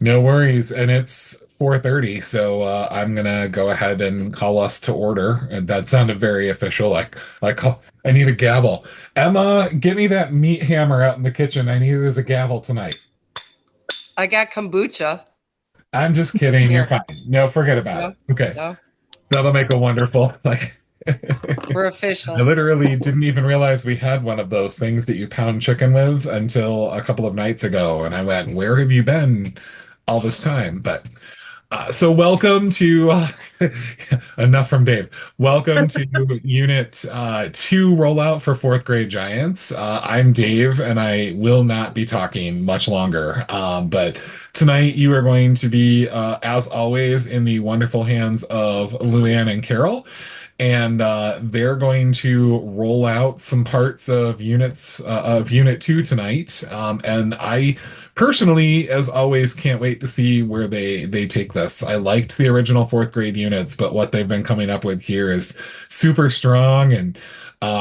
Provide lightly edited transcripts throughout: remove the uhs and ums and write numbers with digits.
No worries. And it's 4:30, so I'm gonna go ahead and call us to order. And that sounded very official. I need a gavel. Emma, get me that meat hammer out in the kitchen. I need it as a gavel tonight. I got kombucha. I'm just kidding. You're Here. fine. No, forget about it. No, Okay. no, That'll make a wonderful we're I official. literally didn't even realize we had one of those things that you pound chicken with until a couple of nights ago. And I went, where have you been all this time? But so welcome to enough from Dave. Welcome to Unit 2 rollout for fourth grade Giants. I'm Dave, and I will not be talking much longer. But tonight you are going to be, as always, in the wonderful hands of Luann and Carol, and they're going to roll out some parts of Unit 2 tonight. And I personally, as always, can't wait to see where they take this. I liked the original fourth grade units, but what they've been coming up with here is super strong. And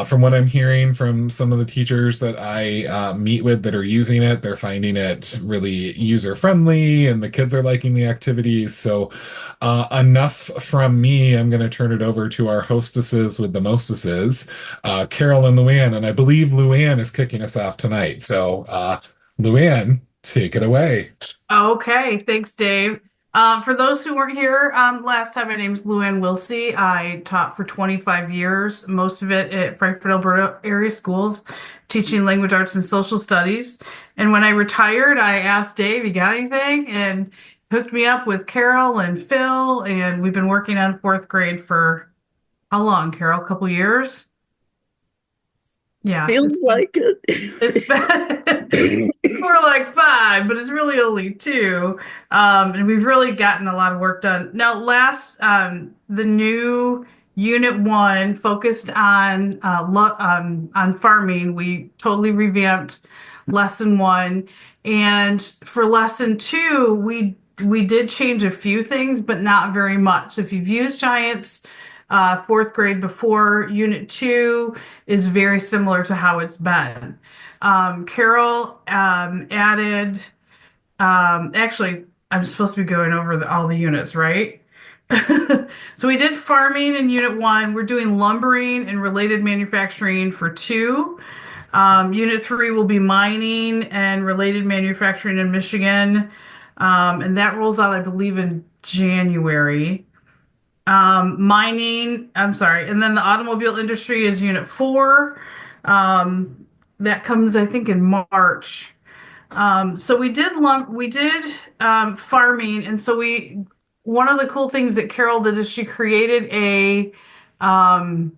from what I'm hearing from some of the teachers that I meet with that are using it, they're finding it really user friendly, and the kids are liking the activities. So enough from me. I'm going to turn it over to our hostesses with the mostesses, Carol and Luann. And I believe Luann is kicking us off tonight. So, Luann, take it away. Okay, thanks, Dave. For those who weren't here last time, my name is Luann Wilsey. I taught for 25 years, most of it at Frankfurt, Alberta area schools, teaching language arts and social studies. And when I retired, I asked Dave, "You got anything?" And hooked me up with Carol and Phil, and we've been working on fourth grade for how long, Carol? A couple years? Yeah, Feels like it's it. been more like five, but it's really only two. And we've really gotten a lot of work done. Now, the new Unit 1 focused on farming. We totally revamped Lesson 1. And for Lesson 2, we did change a few things, but not very much. If you've used Giants fourth grade before, Unit 2 is very similar to how it's been. Carol added, actually, I'm supposed to be going over all the units, right? So we did farming in Unit 1. We're doing lumbering and related manufacturing for 2. Unit 3 will be mining and related manufacturing in Michigan. And that rolls out, I believe, in January. Mining, I'm sorry, and then the automobile industry is Unit 4. That comes, I think, in March. So we did farming, and so one of the cool things that Carol did is she created a kind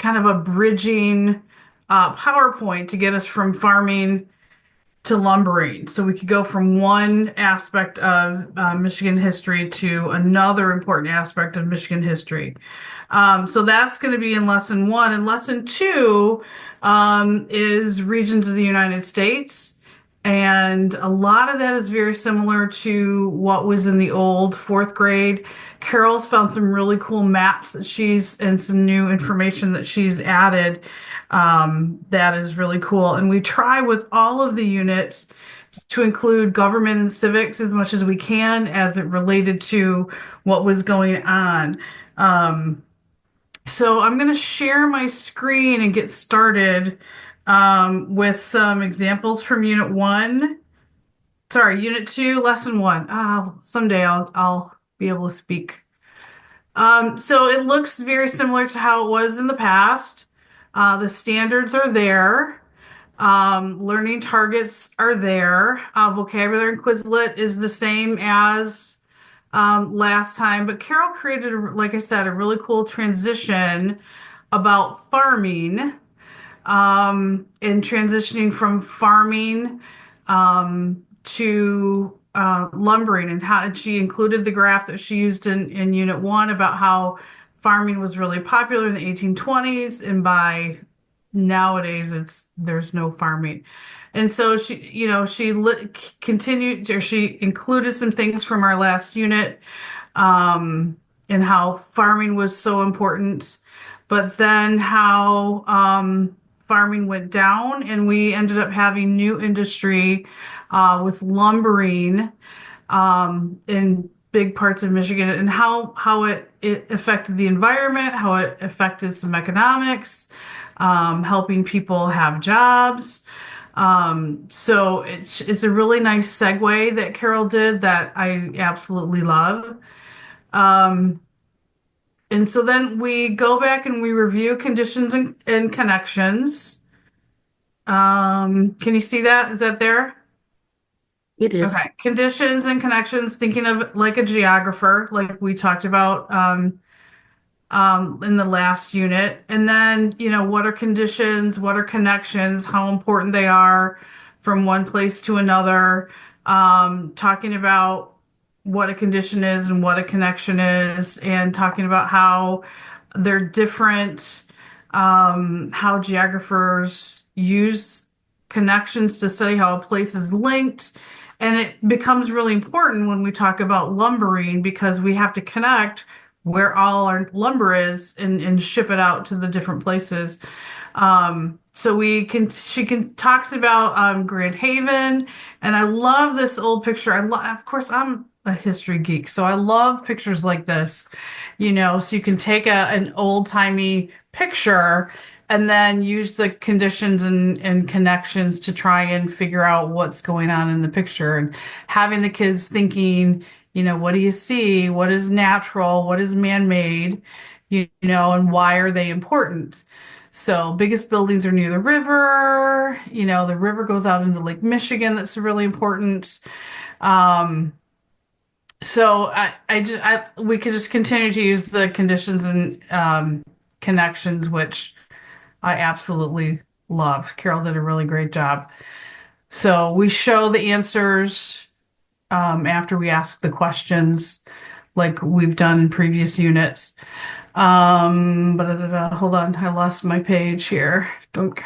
of a bridging PowerPoint to get us from farming to lumbering. So we could go from one aspect of Michigan history to another important aspect of Michigan history. So that's going to be in Lesson 1. And Lesson 2 is regions of the United States. And a lot of that is very similar to what was in the old fourth grade. Carol's found some really cool maps and some new information that she's added that is really cool. And we try with all of the units to include government and civics as much as we can as it related to what was going on. So I'm going to share my screen and get started with some examples from Unit 1. Sorry, Unit 2, Lesson 1. Someday I'll be able to speak. So it looks very similar to how it was in the past. The standards are there. Learning targets are there. Vocabulary and Quizlet is the same as last time, but Carol created, like I said, a really cool transition about farming and transitioning from farming to lumbering, and how she included the graph that she used in Unit 1 about how farming was really popular in the 1820s, and by nowadays there's no farming. And so she included some things from our last unit, and how farming was so important, but then how farming went down and we ended up having new industry with lumbering. in big parts of Michigan, and how it affected the environment, how it affected some economics, helping people have jobs. So it's a really nice segue that Carol did that I absolutely love. Um, and so then we go back and we review conditions and connections. Can you see that? Is that there? It is. Okay. Conditions and connections, thinking of like a geographer, like we talked about in the last unit. And then, what are conditions? What are connections? How important they are from one place to another. Talking about what a condition is and what a connection is, and talking about how they're different, how geographers use connections to study how a place is linked. And it becomes really important when we talk about lumbering because we have to connect where all our lumber is and ship it out to the different places. So she can talks about Grand Haven, and I love this old picture. Of course, I'm a history geek, so I love pictures like this, so you can take an old-timey picture and then use the conditions and connections to try and figure out what's going on in the picture, and having the kids thinking, what do you see? What is natural? What is man-made? And why are they important? So biggest buildings are near the river. The river goes out into Lake Michigan. That's really important. So we could just continue to use the conditions and connections, which I absolutely love. Carol did a really great job. So we show the answers after we ask the questions, like we've done in previous units. Hold on, I lost my page here. Dunk.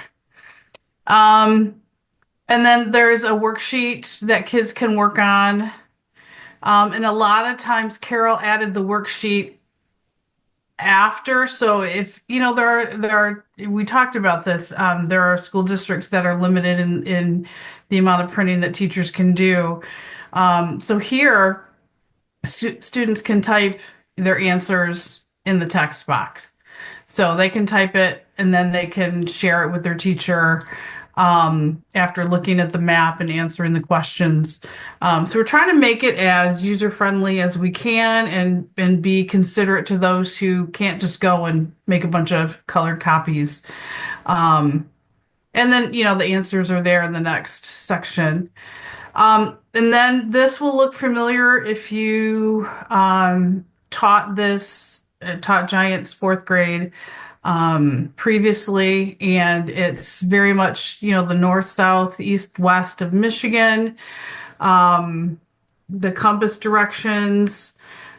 And then there's a worksheet that kids can work on. And a lot of times Carol added the worksheet after. So if, we talked about this, there are school districts that are limited in the amount of printing that teachers can do. So here, students can type their answers in the text box. So they can type it and then they can share it with their teacher after looking at the map and answering the questions. So we're trying to make it as user-friendly as we can and be considerate to those who can't just go and make a bunch of colored copies. And then, the answers are there in the next section. And then this will look familiar if you taught Giants fourth grade previously, and it's very much, the north, south, east, west of Michigan. The compass directions,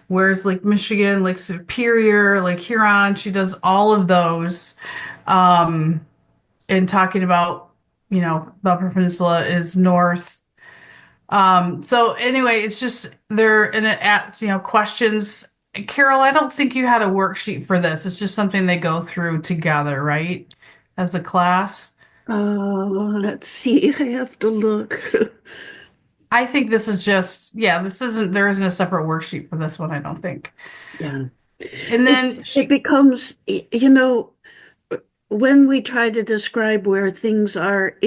where's Lake Michigan, Lake Superior, Lake Huron. She does all of those. And talking about, the Upper Peninsula is north. So anyway, it's just there and it at questions. Carol, I don't think you had a worksheet for this. It's just something they go through together, right? As a class. Let's see. I have to look. I think this is just, there isn't a separate worksheet for this one, I don't think. Yeah. And then it becomes, when we try to describe where things are,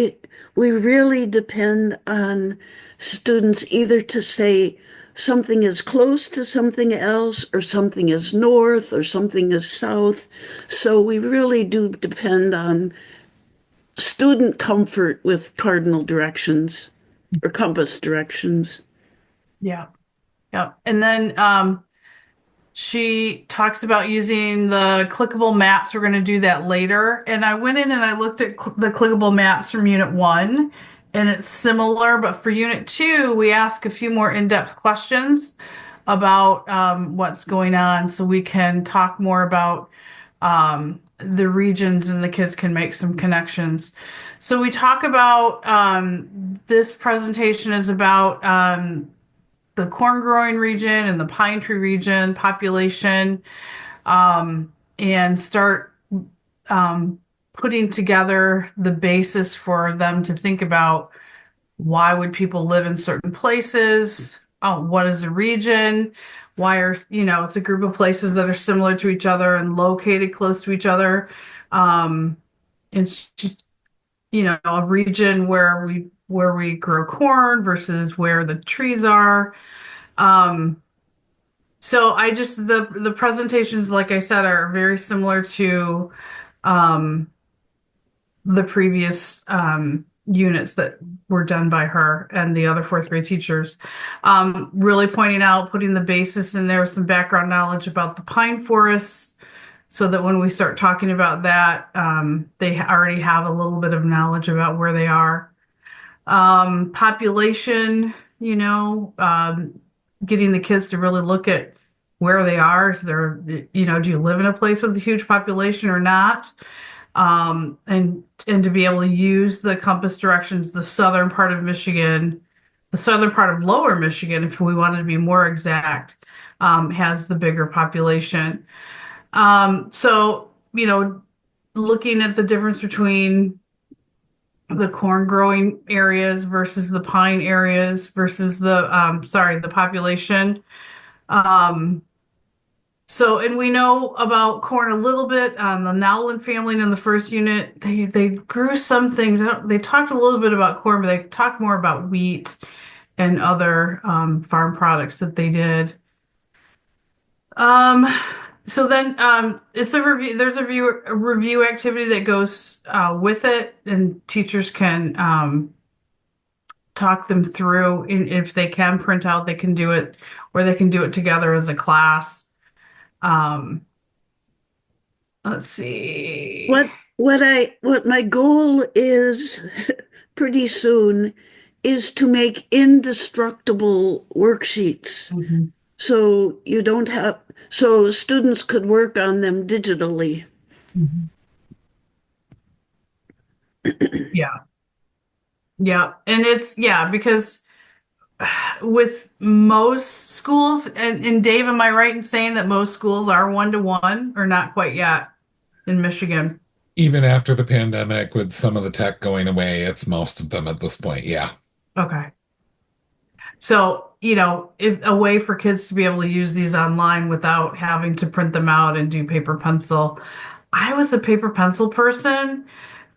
we really depend on students either to say something is close to something else, or something is north, or something is south. So we really do depend on student comfort with cardinal directions or compass directions. Yeah. Yeah. And then she talks about using the clickable maps. We're going to do that later. And I went in and I looked at the clickable maps from Unit 1, and it's similar. But for Unit 2, we ask a few more in-depth questions about what's going on, so we can talk more about the regions and the kids can make some connections. So we talk about this presentation is about the corn growing region and the pine tree region population, and start putting together the basis for them to think about why would people live in certain places, what is a region? Why are, it's a group of places that are similar to each other and located close to each other. It's, a region where we grow corn versus where the trees are. So the presentations, like I said, are very similar to um, the previous units that were done by her and the other fourth grade teachers. Really pointing out, putting the basis in there, some background knowledge about the pine forests, so that when we start talking about that, they already have a little bit of knowledge about where they are. Population, getting the kids to really look at where they are. Is there, do you live in a place with a huge population or not? And to be able to use the compass directions, the southern part of Michigan, the southern part of lower Michigan, if we wanted to be more exact, has the bigger population. So, looking at the difference between the corn growing areas versus the pine areas versus the population. And we know about corn a little bit. The Nowlin family in the first unit, they grew some things. They talked a little bit about corn, but they talked more about wheat and other farm products that they did. So then it's a review. There's a review activity that goes with it, and teachers can talk them through. If they can print out, they can do it, or they can do it together as a class. Let's see. What my goal is pretty soon is to make indestructible worksheets. Mhm. So you don't have, so students could work on them digitally. Mhm. Yeah. Yeah. And because with most schools, and Dave, am I right in saying that most schools are 1-to-1 or not quite yet in Michigan? Even after the pandemic, with some of the tech going away, it's most of them at this point. Yeah. Okay. So, a way for kids to be able to use these online without having to print them out and do paper pencil. I was a paper pencil person.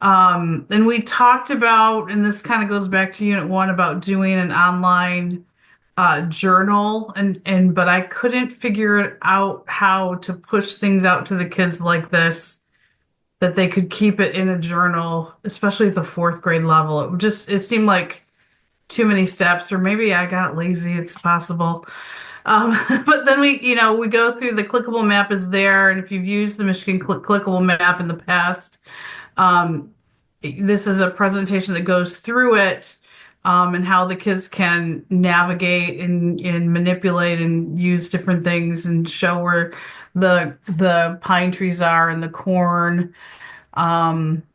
And we talked about, and this kind of goes back to Unit 1, about doing an online journal, but I couldn't figure it out how to push things out to the kids like this, that they could keep it in a journal, especially at the fourth grade level. It seemed like too many steps, or maybe I got lazy. It's possible. But then we go through the clickable map is there. And if you've used the Michigan clickable map in the past, this is a presentation that goes through it, and how the kids can navigate and manipulate and use different things and show where the pine trees are and the corn,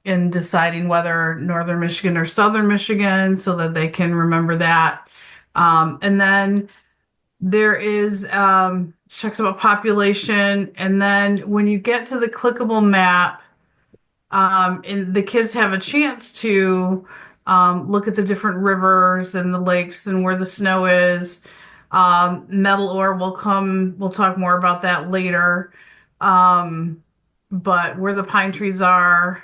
in deciding whether northern Michigan or southern Michigan, so that they can remember that. And then there is checks about population. And then when you get to the clickable map, and the kids have a chance to look at the different rivers and the lakes and where the snow is. Metal ore we'll talk more about that later. But where the pine trees are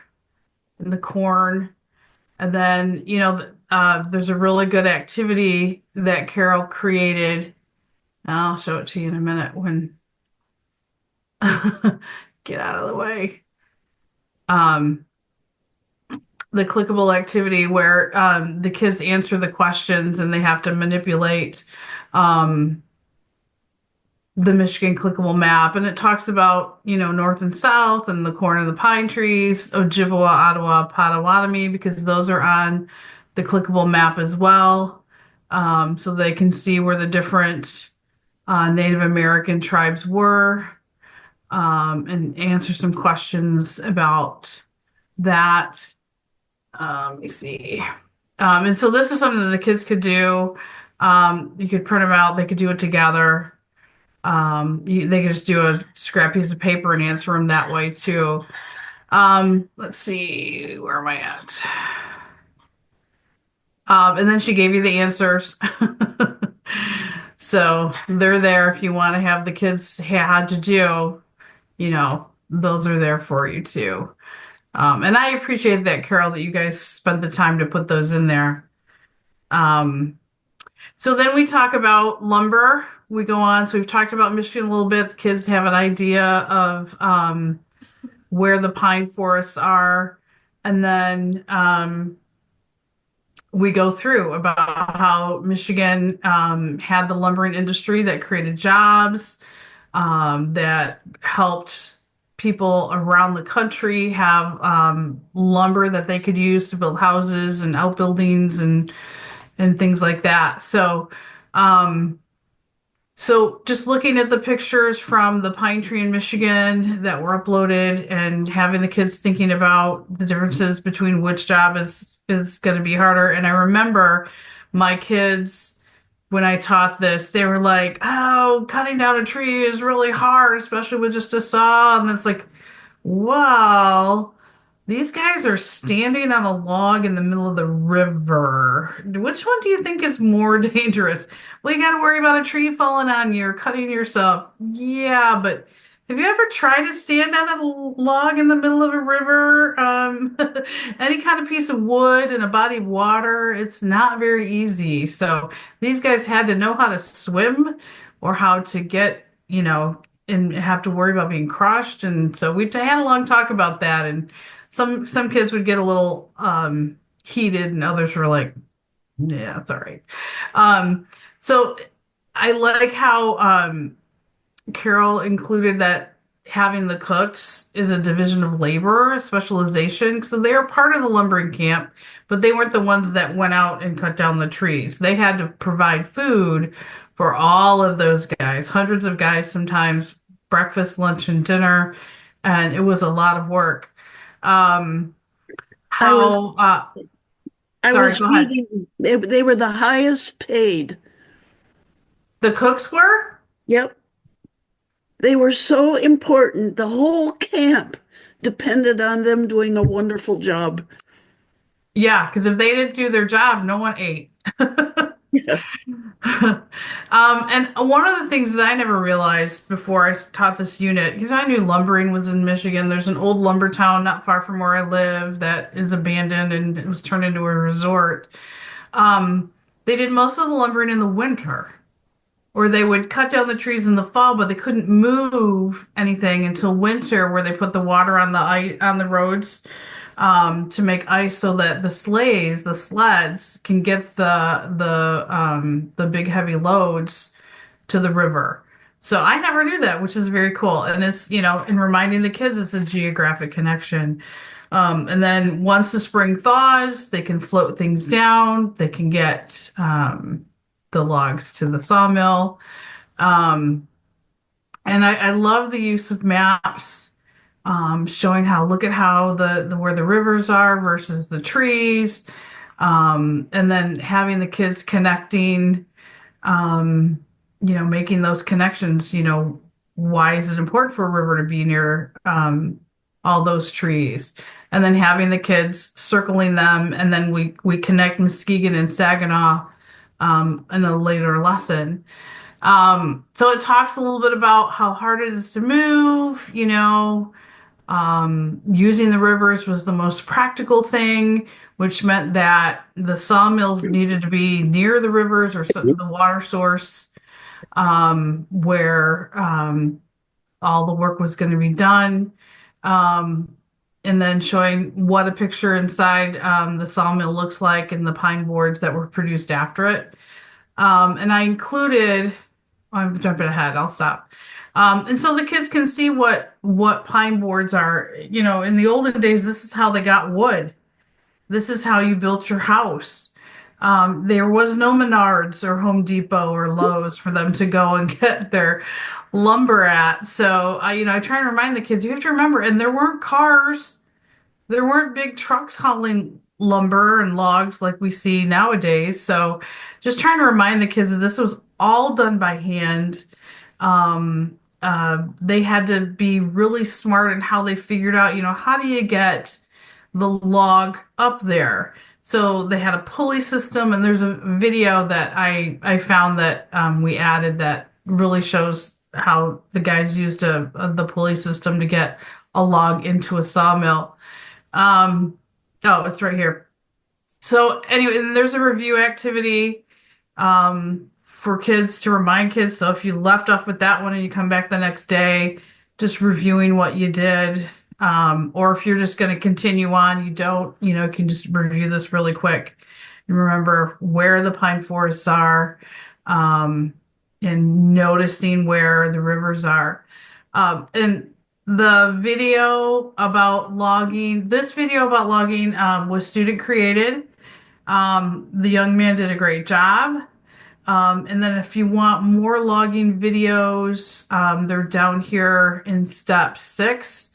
and the corn. And then, there's a really good activity that Carol created. I'll show it to you in a minute when get out of the way. The clickable activity where the kids answer the questions and they have to manipulate the Michigan clickable map. And it talks about, north and south and the corn and the pine trees, Ojibwa, Ottawa, Potawatomi, because those are on the clickable map as well. So they can see where the different Native American tribes were, and answer some questions about that. Let me see. And so this is something that the kids could do. You could print them out. They could do it together. They could just do a scrap piece of paper and answer them that way too. Let's see. Where am I at? And then she gave you the answers. So they're there if you want to have the kids had to do, those are there for you too. And I appreciate that, Carol, that you guys spent the time to put those in there. Um, so then we talk about lumber. We go on. So we've talked about Michigan a little bit. The kids have an idea of where the pine forests are. And then we go through about how Michigan had the lumbering industry that created jobs, that helped people around the country have lumber that they could use to build houses and outbuildings and things like that. Um, so just looking at the pictures from the pine tree in Michigan that were uploaded and having the kids thinking about the differences between which job is going to be harder. And I remember my kids when I taught this, they were like, "Oh, cutting down a tree is really hard, especially with just a saw." And it's like, wow. These guys are standing on a log in the middle of the river. Which one do you think is more dangerous? Well, you got to worry about a tree falling on you or cutting yourself. Yeah, but have you ever tried to stand on a log in the middle of a river? Any kind of piece of wood in a body of water, it's not very easy. So these guys had to know how to swim or how to get, and have to worry about being crushed. And so we had a long talk about that. And some kids would get a little heated, and others were like, "Yeah, it's all right." So I like how Carol included that having the cooks is a division of labor, a specialization. So they are part of the lumbering camp, but they weren't the ones that went out and cut down the trees. They had to provide food for all of those guys, hundreds of guys, sometimes breakfast, lunch, and dinner, and it was a lot of work. Um, I was how, I sorry, was go ahead. reading they were the highest paid. The cooks were? Yep. They were so important. The whole camp depended on them doing a wonderful job. Yeah, because if they didn't do their job, no one ate. Yeah. And one of the things that I never realized before I taught this unit, because I knew lumbering was in Michigan. There's an old lumber town not far from where I live that is abandoned and it was turned into a resort. They did most of the lumbering in the winter, or they would cut down the trees in the fall, but they couldn't move anything until winter, where they put the water on the roads to make ice so that the sleds, can get the big heavy loads to the river. So I never knew that, which is very cool. And it's, in reminding the kids, it's a geographic connection. And then once the spring thaws, they can float things down. They can get the logs to the sawmill. Um, and I love the use of maps, showing look at how the where the rivers are versus the trees, and then having the kids connecting, making those connections. Why is it important for a river to be near all those trees? And then having the kids circling them, and then we connect Muskegon and Saginaw in a later lesson. So it talks a little bit about how hard it is to move, using the rivers was the most practical thing, which meant that the sawmills needed to be near the rivers or the water source, where all the work was going to be done. And then showing what a picture inside the sawmill looks like and the pine boards that were produced after it. And I included, I'm jumping ahead, I'll stop. And so the kids can see what pine boards are. In the olden days, this is how they got wood. This is how you built your house. There was no Menards or Home Depot or Lowe's for them to go and get their lumber at. So I try and remind the kids, you have to remember, and there weren't cars, there weren't big trucks hauling lumber and logs like we see nowadays. So just trying to remind the kids that this was all done by hand. They had to be really smart in how they figured out, how do you get the log up there? So they had a pulley system, and there's a video that I found that we added that really shows how the guys used the pulley system to get a log into a sawmill. Um, oh, it's right here. So anyway, and there's a review activity for kids to remind kids. So if you left off with that one and you come back the next day, just reviewing what you did. Or if you're just going to continue on, you can just review this really quick and remember where the pine forests are, and noticing where the rivers are. And the video about logging, this video about logging was student created. The young man did a great job. And then if you want more logging videos, they're down here in step 6.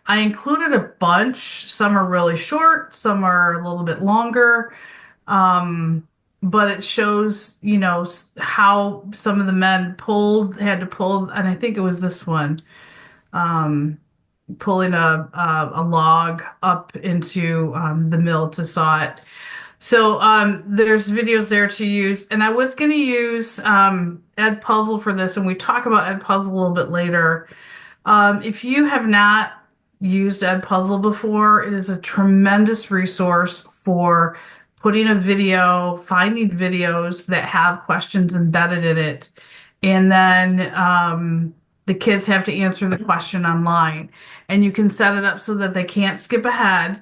I included a bunch. Some are really short, some are a little bit longer. But it shows, how some of the men had to pull, and I think it was this one, pulling a log up into the mill to saw it. So there's videos there to use, and I was going to use Edpuzzle for this, and we talk about Edpuzzle a little bit later. If you have not used Edpuzzle before, it is a tremendous resource for putting a video, finding videos that have questions embedded in it, and then the kids have to answer the question online, and you can set it up so that they can't skip ahead.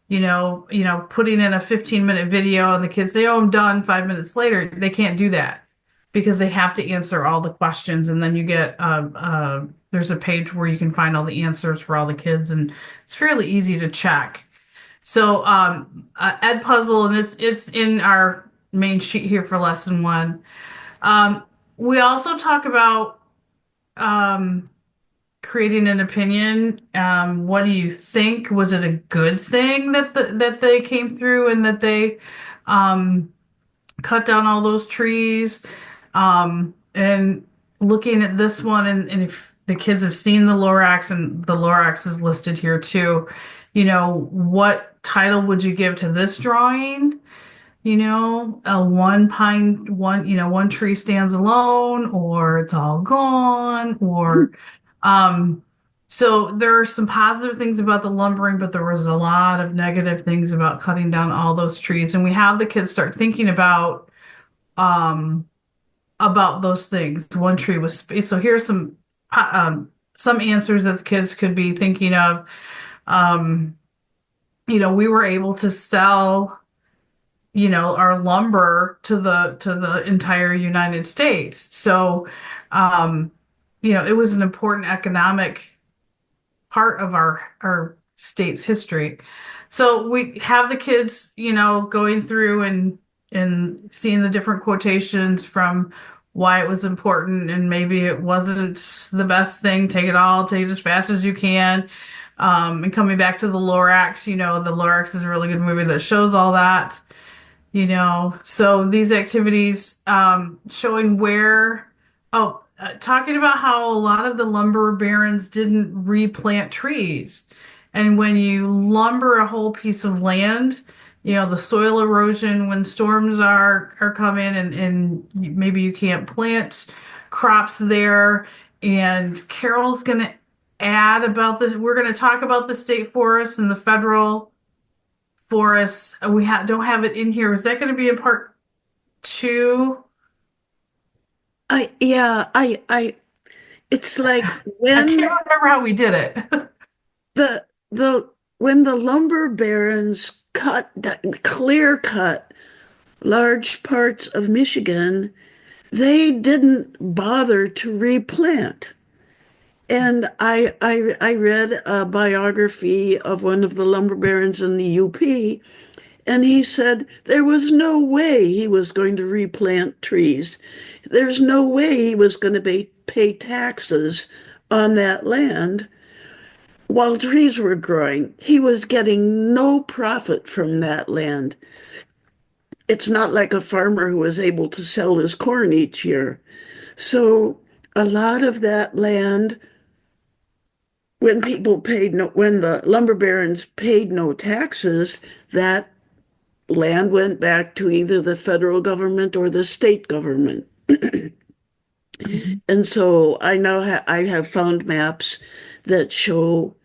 Putting in a 15-minute video and the kids say, "Oh, I'm done," 5 minutes later, they can't do that because they have to answer all the questions. And then you get there's a page where you can find all the answers for all the kids, and it's fairly easy to check. So Edpuzzle, and it's in our main sheet here for lesson 1. We also talk about creating an opinion. What do you think? Was it a good thing that they came through and that they cut down all those trees? And looking at this one, and if the kids have seen the Lorax, and the Lorax is listed here too, what title would you give to this drawing? One tree stands alone, or it's all gone, or so there are some positive things about the lumbering, but there was a lot of negative things about cutting down all those trees. And we have the kids start thinking about those things. One tree was so here's some answers that the kids could be thinking of. We were able to sell our lumber to the entire United States. So, it was an important economic part of our state's history. So we have the kids, going through and seeing the different quotations from why it was important, and maybe it wasn't the best thing. Take it as fast as you can. And coming back to the Lorax, the Lorax is a really good movie that shows all that. So these activities, showing talking about how a lot of the lumber barons didn't replant trees. And when you lumber a whole piece of land, the soil erosion when storms are coming, and maybe you can't plant crops there. And Carol's going to add about this. We're going to talk about the state forests and the federal forests. We don't have it in here. Is that going to be in part 2? It's like I when can't remember how we did it. when the lumber barons clear cut large parts of Michigan, they didn't bother to replant. And I read a biography of one of the lumber barons in the UP, and he said there was no way he was going to replant trees. There's no way he was going to pay taxes on that land while trees were growing. He was getting no profit from that land. It's not like a farmer who was able to sell his corn each year. So a lot of that land, when the lumber barons paid no taxes, that land went back to either the federal government or the state government. And so I have found maps that show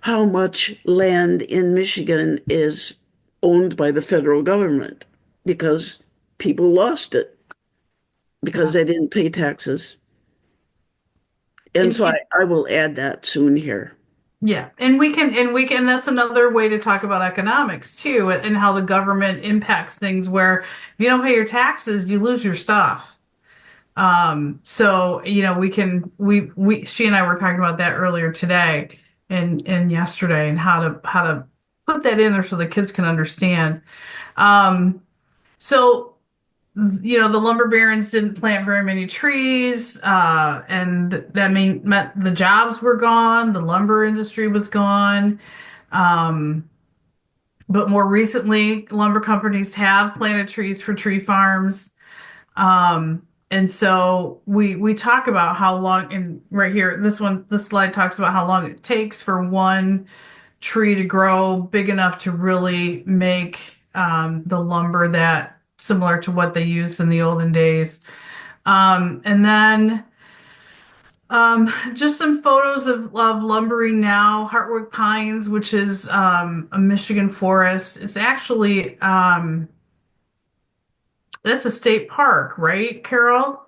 how much land in Michigan is owned by the federal government because people lost it because Yeah. they didn't pay taxes. And And so I will add that soon here. yeah, and that's another way to talk about economics too, and how the government impacts things where if you don't pay your taxes, you lose your stuff. So she and I were talking about that earlier today and yesterday and how to put that in there so the kids can understand. Um, so the lumber barons didn't plant very many trees, and that meant the jobs were gone, the lumber industry was gone. Um, but more recently, lumber companies have planted trees for tree farms. And so we talk about how long, and right here, this slide talks about how long it takes for one tree to grow big enough to really make the lumber that similar to what they used in the olden days. And then just some photos of lumbering now, Heartwood Pines, which is a Michigan forest. It's actually that's a state park, right, Carol?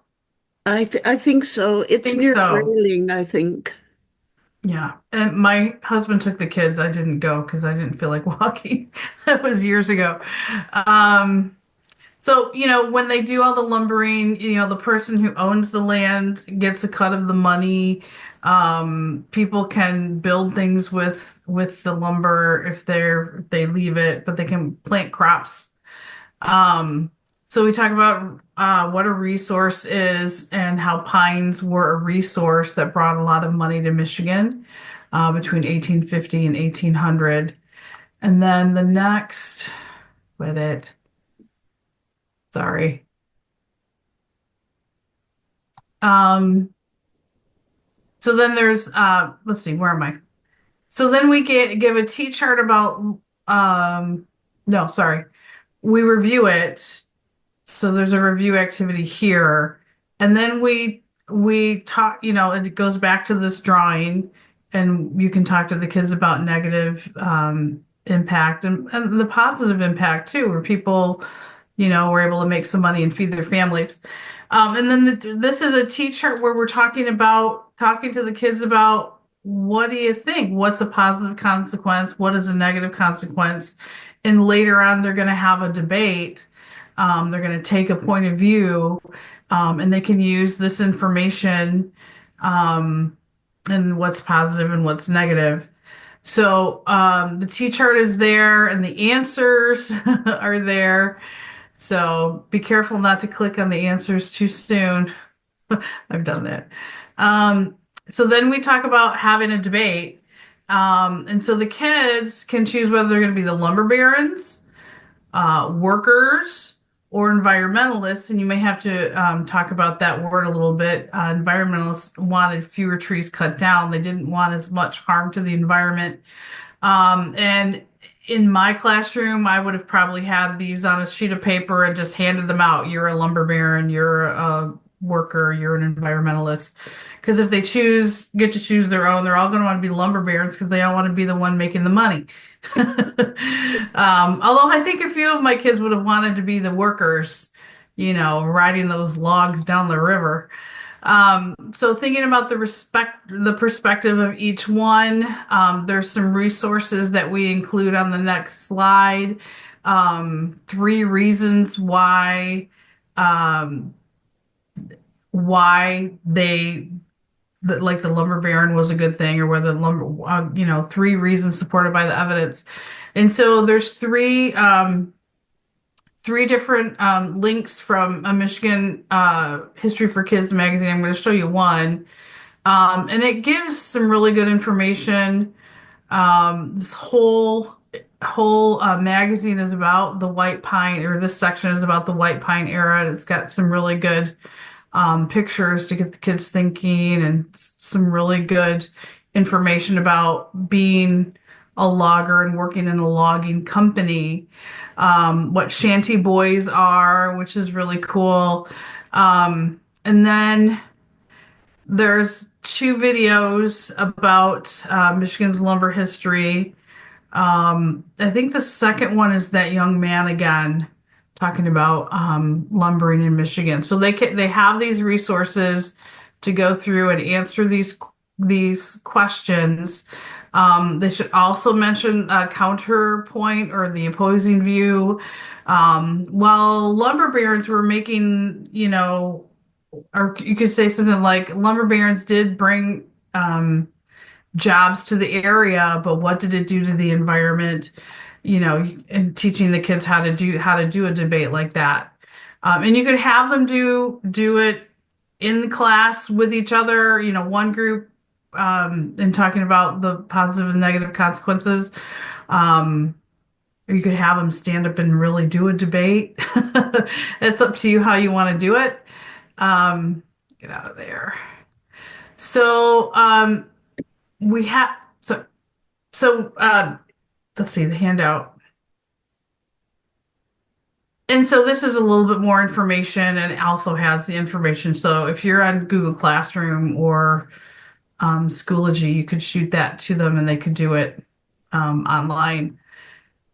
I think so. It's Think near so. Grayling, I think. Yeah. And my husband took the kids. I didn't go because I didn't feel like walking. That was years ago. Um, So, when they do all the lumbering, the person who owns the land gets a cut of the money. People can build things with the lumber if they leave it, but they can plant crops. So we talk about what a resource is and how pines were a resource that brought a lot of money to Michigan between 1850 and 1800. And then the next with it. Sorry. So then there's let's see, where am I? So then we give a T chart about no, sorry. We review it. So there's a review activity here. And then we talk, it goes back to this drawing and you can talk to the kids about negative impact and the positive impact too, where people were able to make some money and feed their families. And then this is a T-chart where we're talking to the kids about what do you think? What's a positive consequence? What is a negative consequence? And later on, they're going to have a debate. They're going to take a point of view, and they can use this information and what's positive and what's negative. So the T-chart is there, and the answers are there. So be careful not to click on the answers too soon. I've done that. So then we talk about having a debate. And so the kids can choose whether they're going to be the lumber barons, workers, or environmentalists. And you may have to talk about that word a little bit. Environmentalists wanted fewer trees cut down. They didn't want as much harm to the environment. And in my classroom, I would have probably had these on a sheet of paper and just handed them out. You're a lumber baron, you're a worker, you're an environmentalist. Because if they get to choose their own, they're all going to want to be lumber barons because they all want to be the one making the money. Although I think a few of my kids would have wanted to be the workers, riding those logs down the river. So thinking about the perspective of each one, there's some resources that we include on the next slide. 3 reasons why like the lumber baron was a good thing, or whether lumber, 3 reasons supported by the evidence. And so there's three different links from a Michigan History for Kids magazine. I'm going to show you one. And it gives some really good information. This whole magazine is about the white pine, or this section is about the white pine era. It's got some really good pictures to get the kids thinking and some really good information about being a logger and working in a logging company. What shanty boys are, which is really cool. And then there's two videos about Michigan's lumber history. I think the second one is that young man again talking about lumbering in Michigan. So they have these resources to go through and answer these questions. They should also mention a counterpoint or the opposing view. While lumber barons were making, or you could say something like lumber barons did bring jobs to the area, but what did it do to the environment? And teaching the kids how to do a debate like that. And you could have them do it in the class with each other, one group, and talking about the positive and negative consequences. Or you could have them stand up and really do a debate. It's up to you how you want to do it. Get out of there. So we have let's see the handout. And so this is a little bit more information and also has the information. So if you're on Google Classroom or Schoology, you could shoot that to them and they could do it online.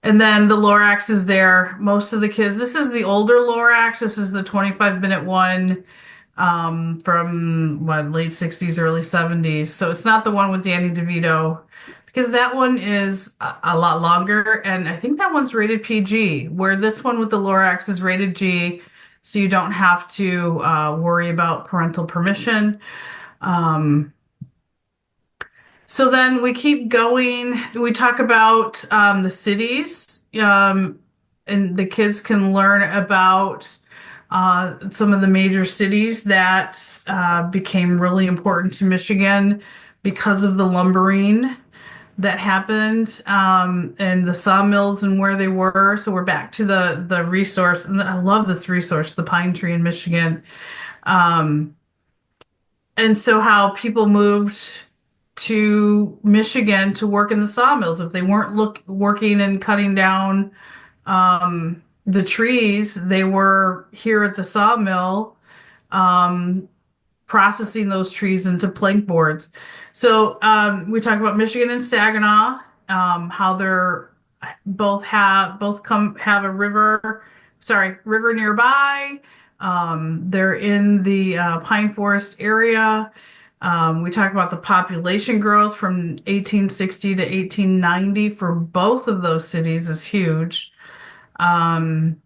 And then the Lorax is there. Most of the kids, this is the older Lorax. This is the 25-minute one from late 60s, early 70s. So it's not the one with Danny DeVito because that one is a lot longer. And I think that one's rated PG, where this one with the Lorax is rated G. So you don't have to worry about parental permission. So then we keep going. We talk about the cities, and the kids can learn about some of the major cities that became really important to Michigan because of the lumbering that happened, and the sawmills and where they were. So we're back to the resource, and I love this resource, the pine tree in Michigan. And so how people moved to Michigan to work in the sawmills. If they weren't working and cutting down the trees, they were here at the sawmill processing those trees into plank boards. So we talk about Michigan and Saginaw, how they're both have a river nearby. They're in the pine forest area. We talk about the population growth from 1860 to 1890 for both of those cities is huge. What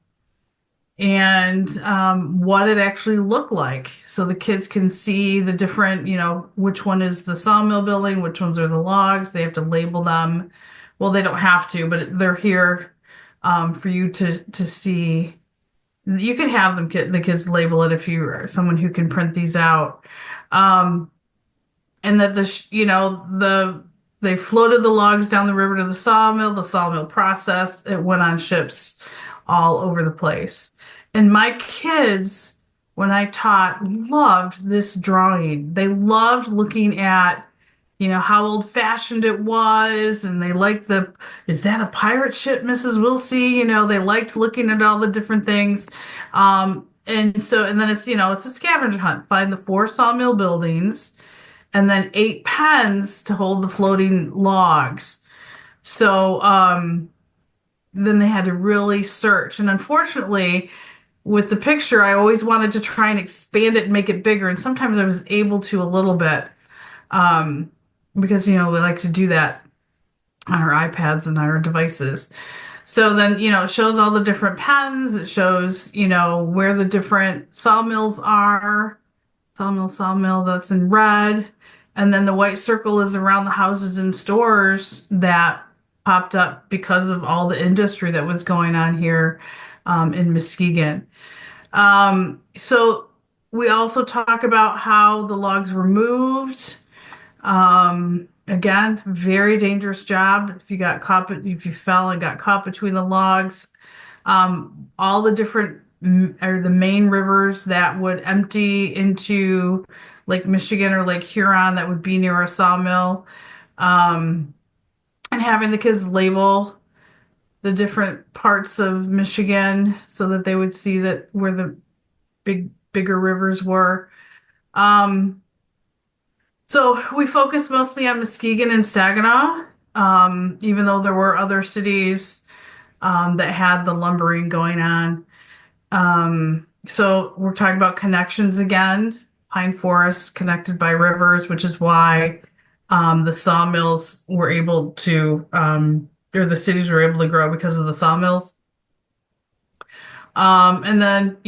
it actually looked like. So the kids can see the different, which one is the sawmill building, which ones are the logs. They have to label them. Well, they don't have to, but they're here for you to see. You could have the kids label it if you are someone who can print these out. And that they floated the logs down the river to the sawmill processed, it went on ships all over the place. And my kids, when I taught, loved this drawing. They loved looking at, how old-fashioned it was, and they liked is that a pirate ship, Mrs. Wilsey? They liked looking at all the different things. And then it's a scavenger hunt. Find the 4 sawmill buildings and then 8 pens to hold the floating logs. So then they had to really search. And unfortunately, with the picture, I always wanted to try and expand it and make it bigger. And sometimes I was able to a little bit because, we like to do that on our iPads and our devices. So then, it shows all the different pens. It shows, where the different sawmills are. Sawmill, that's in red. And then the white circle is around the houses and stores that popped up because of all the industry that was going on here in Muskegon. So we also talk about how the logs were moved. Again, very dangerous job if you fell and got caught between the logs. All the different or the main rivers that would empty into Lake Michigan or Lake Huron that would be near a sawmill. And and having the kids label the different parts of Michigan so that they would see that where the bigger rivers were. Um, so we focused mostly on Muskegon and Saginaw, even though there were other cities that had the lumbering going on. So we're talking about connections again, pine forests connected by rivers, which is why the sawmills were able to, or the cities were able to grow because of the sawmills. And then,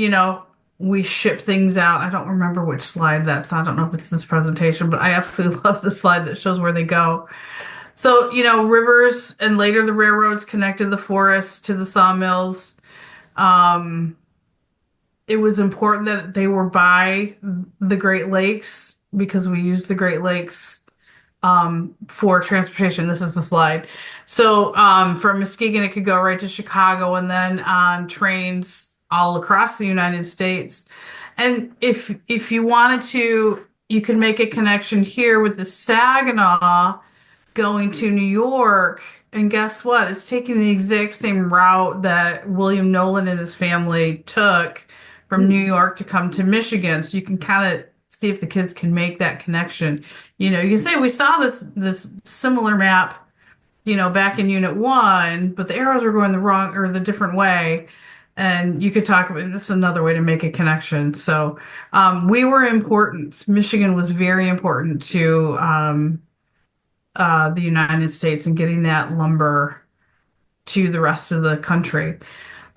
we ship things out. I don't remember which slide that's on. I don't know if it's this presentation, but I absolutely love the slide that shows where they go. So, rivers and later the railroads connected the forests to the sawmills. It was important that they were by the Great Lakes because we use the Great Lakes for transportation. This is the slide. So from Muskegon, it could go right to Chicago and then on trains all across the United States. And if you wanted to, you could make a connection here with the Saginaw going to New York. And guess what? It's taking the exact same route that William Nolan and his family took from New York to come to Michigan. So you can kind of see if the kids can make that connection. You can say we saw this similar map, back in Unit 1, but the arrows were going the wrong or the different way. And you could talk about this is another way to make a connection. So we were important. Michigan was very important to the United States and getting that lumber to the rest of the country.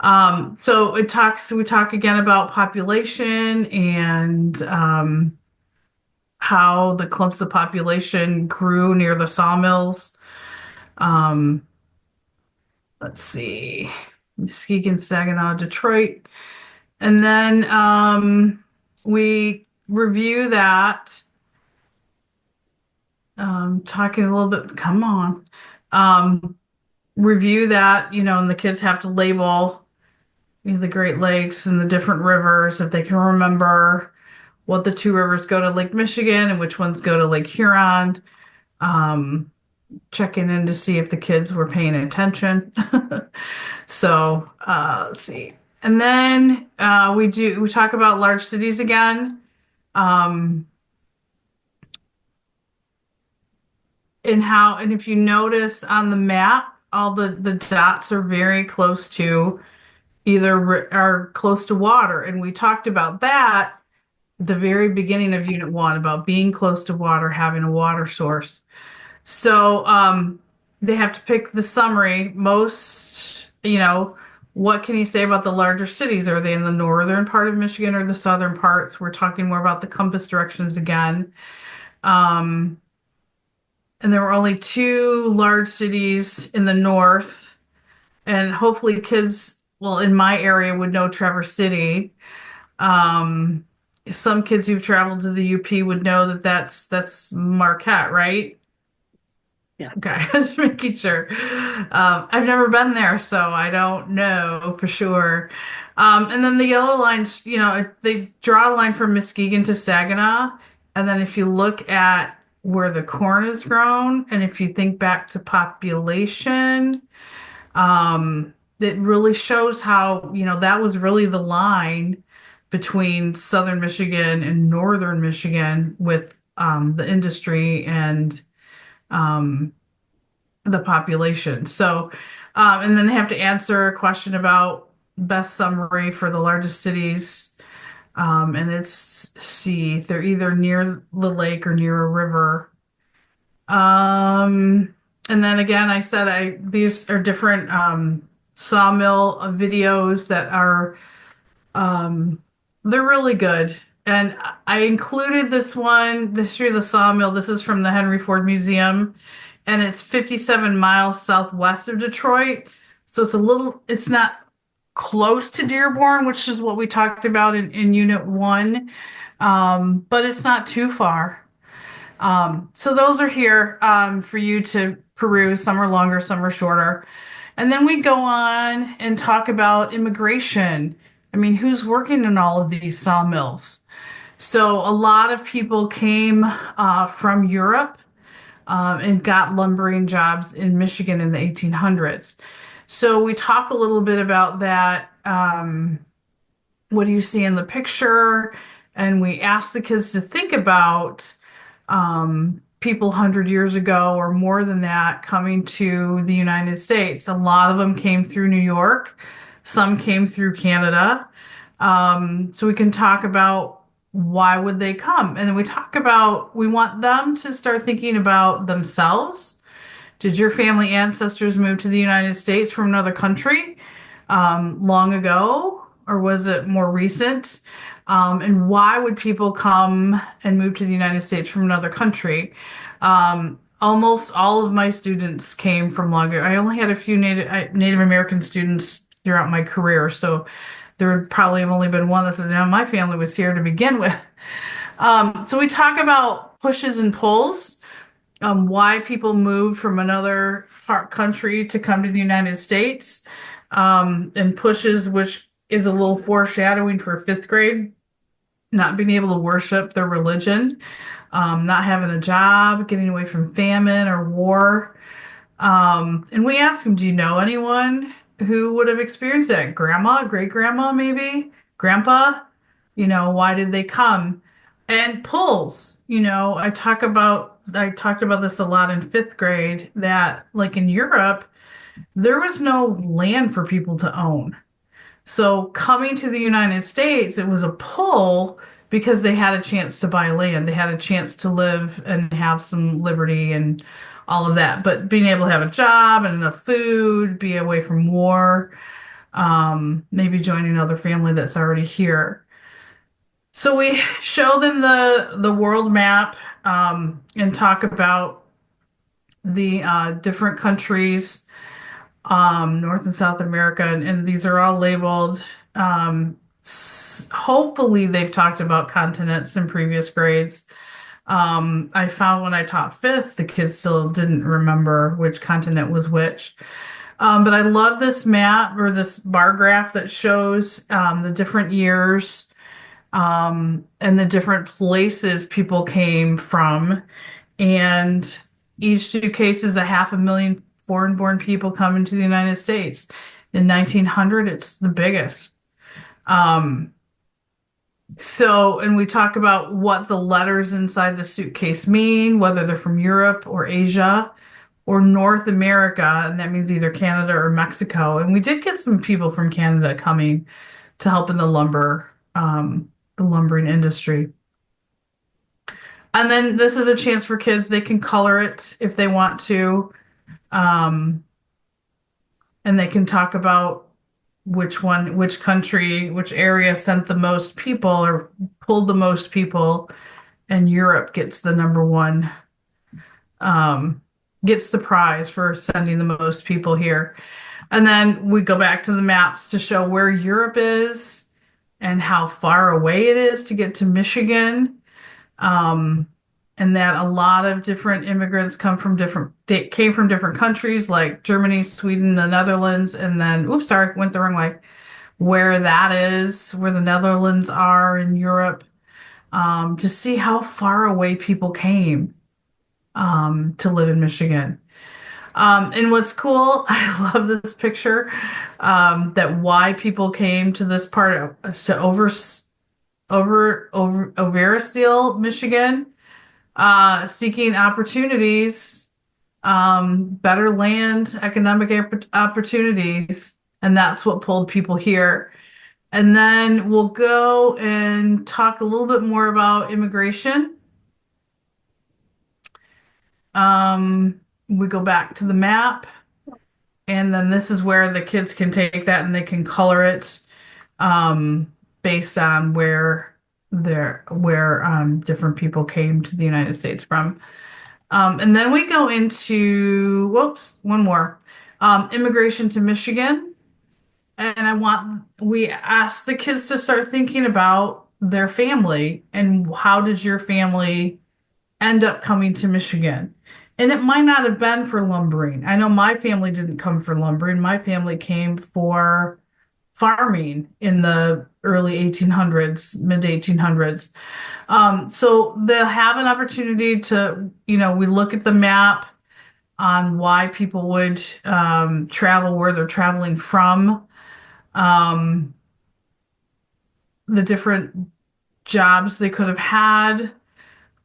So we talk again about population and how the clumps of population grew near the sawmills. Let's see, Muskegon, Saginaw, Detroit. And then we review that. Talking a little bit, come on. Review that, and the kids have to label the Great Lakes and the different rivers if they can remember what the two rivers go to Lake Michigan and which ones go to Lake Huron. Checking in to see if the kids were paying attention. So let's see. And then we talk about large cities again. And if you notice on the map, all the dots are very close to are close to water. And we talked about that at the very beginning of Unit 1 about being close to water, having a water source. So they have to pick the summary. What can you say about the larger cities? Are they in the northern part of Michigan or the southern parts? We're talking more about the compass directions again. And there were only 2 large cities in the north. And hopefully kids, in my area would know Traverse City. Some kids who've traveled to the UP would know that that's Marquette, right? Yeah. Okay, just making sure. I've never been there, so I don't know for sure. And then the yellow lines, they draw a line from Muskegon to Saginaw. And then if you look at where the corn is grown, and if you think back to population, it really shows how, that was really the line between southern Michigan and northern Michigan with the industry and the population. So, and then they have to answer a question about best summary for the largest cities. And if they're either near the lake or near a river. And then again, I said these are different sawmill videos that are they're really good. And I included this one, the history of the sawmill. This is from the Henry Ford Museum, and it's 57 miles southwest of Detroit. So it's not close to Dearborn, which is what we talked about in Unit 1, but it's not too far. So those are here for you to peruse. Some are longer, some are shorter. And then we go on and talk about immigration. I mean, who's working in all of these sawmills? So a lot of people came from Europe. and got lumbering jobs in Michigan in the 1800s. So we talk a little bit about that. What do you see in the picture? And we ask the kids to think about people 100 years ago or more than that coming to the United States. A lot of them came through New York, some came through Canada. So we can talk about why would they come? And then we talk about we want them to start thinking about themselves. Did your family ancestors move to the United States from another country long ago, or was it more recent? And why would people come and move to the United States from another country? Almost all of my students came from long ago. I only had a few Native American students throughout my career, so there would probably have only been one that says, "No, my family was here to begin with." So we talk about pushes and pulls, why people moved from another country to come to the United States, and pushes, which is a little foreshadowing for fifth grade, not being able to worship their religion, not having a job, getting away from famine or war. And we asked them, do you know anyone who would have experienced that? Grandma, great grandma, maybe? Grandpa? Why did they come? And pulls, I talked about this a lot in fifth grade that, like in Europe, there was no land for people to own. So coming to the United States, it was a pull because they had a chance to buy land. They had a chance to live and have some liberty and all of that. But being able to have a job and enough food, be away from war, maybe joining another family that's already here. So we show them the world map, and talk about the different countries, North and South America, and these are all labeled. Hopefully, they've talked about continents in previous grades. I found when I taught fifth, the kids still didn't remember which continent was which. But I love this map or this bar graph that shows the different years, and the different places people came from. And each suitcase is 500,000 foreign-born people coming to the United States. In 1900, it's the biggest. And we talk about what the letters inside the suitcase mean, whether they're from Europe or Asia or North America, and that means either Canada or Mexico. And we did get some people from Canada coming to help in the lumbering industry. And then this is a chance for kids. They can color it if they want to. And they can talk about which country, which area sent the most people or pulled the most people. And Europe gets the number one, gets the prize for sending the most people here. And then we go back to the maps to show where Europe is and how far away it is to get to Michigan. And that a lot of different immigrants came from different countries like Germany, Sweden, the Netherlands, and then, went the wrong way. Where that is, where the Netherlands are in Europe, to see how far away people came to live in Michigan. And what's cool, I love this picture, that why people came to this part to Overseal, Michigan, seeking opportunities, better land, economic opportunities, and that's what pulled people here. And then we'll go and talk a little bit more about immigration. We go back to the map, and then this is where the kids can take that and they can color it, based on where different people came to the United States from. And then we go into, one more, immigration to Michigan. And we ask the kids to start thinking about their family and how did your family end up coming to Michigan? And it might not have been for lumbering. I know my family didn't come for lumbering. My family came for farming in the early 1800s, mid 1800s. So they'll have an opportunity to, we look at the map on why people would travel, where they're traveling from, um, the different jobs they could have had.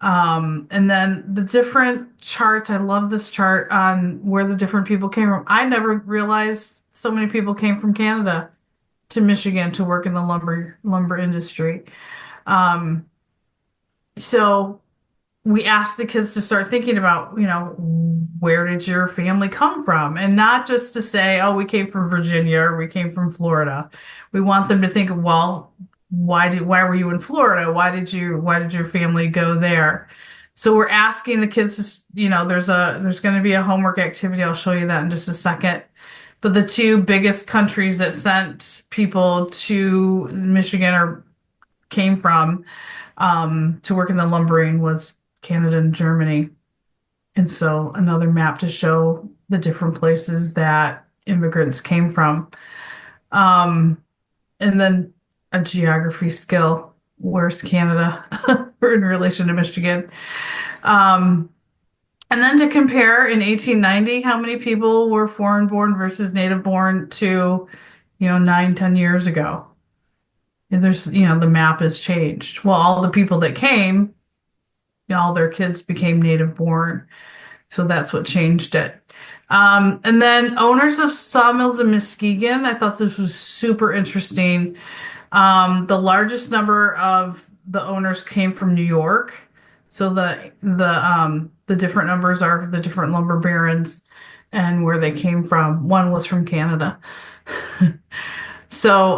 And then the different charts. I love this chart on where the different people came from. I never realized so many people came from Canada to Michigan to work in the lumber industry. Um, so we asked the kids to start thinking about, where did your family come from? And not just to say, oh, we came from Virginia or we came from Florida. We want them to think, well, why were you in Florida? Why did your family go there? So we're asking the kids to, there's going to be a homework activity. I'll show you that in just a second. But the two biggest countries that sent people to Michigan or came from to work in the lumbering was Canada and Germany. And so another map to show the different places that immigrants came from. And then a geography skill. Where's Canada in relation to Michigan? And then to compare in 1890, how many people were foreign born versus native born to, 9, 10 years ago. And there's, the map has changed. Well, all the people that came, all their kids became native born. So that's what changed it. And then owners of sawmills in Muskegon, I thought this was super interesting. The largest number of the owners came from New York. So the different numbers are the different lumber barons and where they came from. One was from Canada. So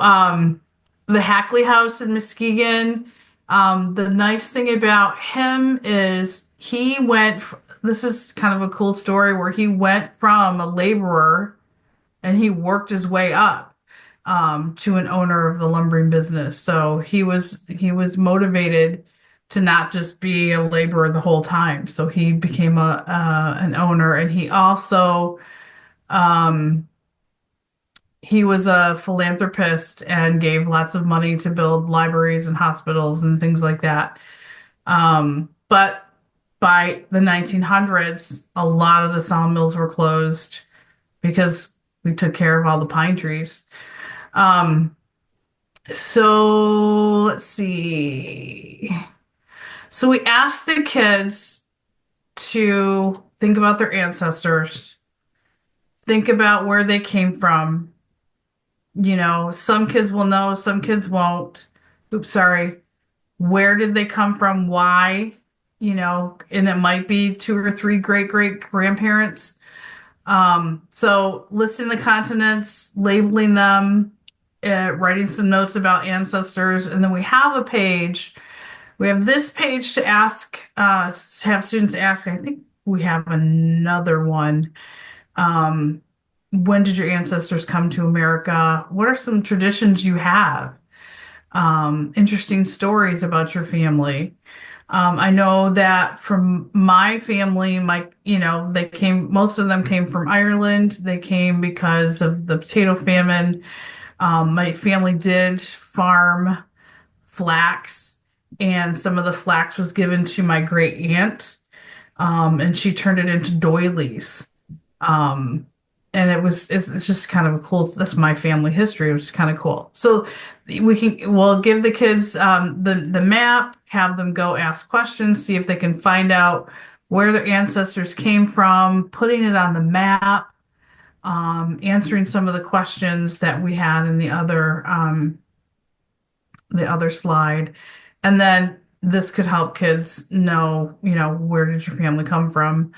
the Hackley House in Muskegon, the nice thing about him is this is kind of a cool story where he went from a laborer and he worked his way up to an owner of the lumbering business. So he was motivated to not just be a laborer the whole time. So he became an owner, and he also he was a philanthropist and gave lots of money to build libraries and hospitals and things like that. But by the 1900s, a lot of the sawmills were closed because we took care of all the pine trees. So let's see. So we asked the kids to think about their ancestors, think about where they came from. Some kids will know, some kids won't. Oops, sorry. Where did they come from? Why? And it might be 2 or 3 great grandparents. So listing the continents, labeling them, writing some notes about ancestors, and then we have a page. We have this page to ask, to have students ask. I think we have another one. When did your ancestors come to America? What are some traditions you have? Interesting stories about your family. I know that from my family, most of them came from Ireland. They came because of the potato famine. My family did farm flax, and some of the flax was given to my great aunt, and she turned it into doilies. And it's just kind of a cool, that's my family history. It was kind of cool. So we'll give the kids the map, have them go ask questions, see if they can find out where their ancestors came from, putting it on the map, answering some of the questions that we had in the other slide. And then this could help kids know, where did your family come from?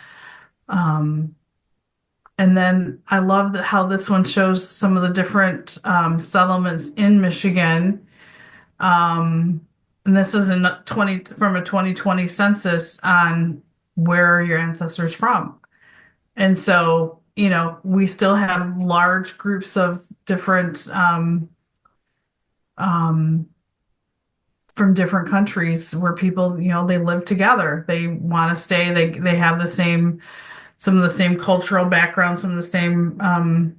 And then I love how this one shows some of the different settlements in Michigan. And this is from a 2020 census on where are your ancestors from. And so, we still have large groups of different from different countries where people, they live together. They want to stay. They have some of the same cultural background, some of the same, I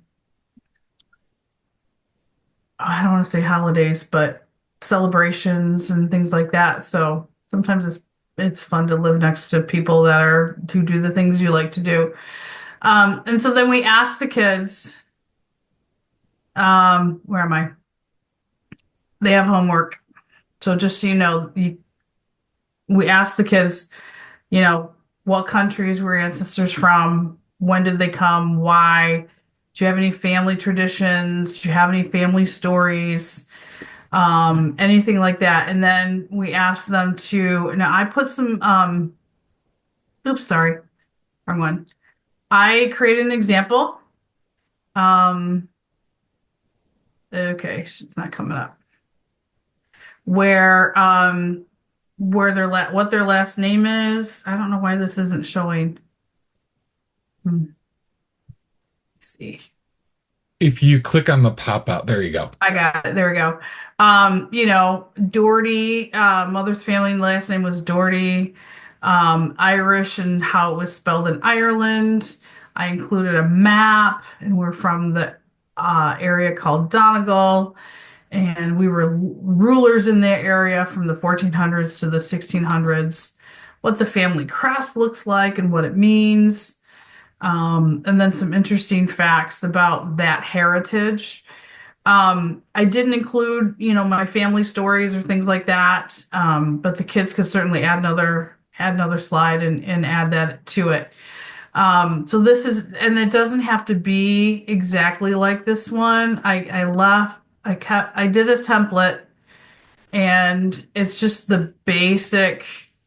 don't want to say holidays, but celebrations and things like that. So sometimes it's fun to live next to people that are to do the things you like to do. And so then we asked the kids, where am I? They have homework. So just so you know, we asked the kids, what countries were your ancestors from? When did they come? Why? Do you have any family traditions? Do you have any family stories? Anything like that. And then we asked them to, now I put some, oops, sorry, wrong one. I created an example. Um, okay, it's not coming up. Where what their last name is. I don't know why this isn't showing. Let's see. If you click on the pop out, there you go. I got it. There we go. Doherty, mother's family last name was Doherty. Irish and how it was spelled in Ireland. I included a map, and we're from the area called Donegal, and we were rulers in that area from the 1400s to the 1600s. What the family crest looks like and what it means. And then some interesting facts about that heritage. I didn't include, my family stories or things like that. But the kids could certainly add another slide and add that to it. So this is, and it doesn't have to be exactly like this one. I did a template, and it's just the basic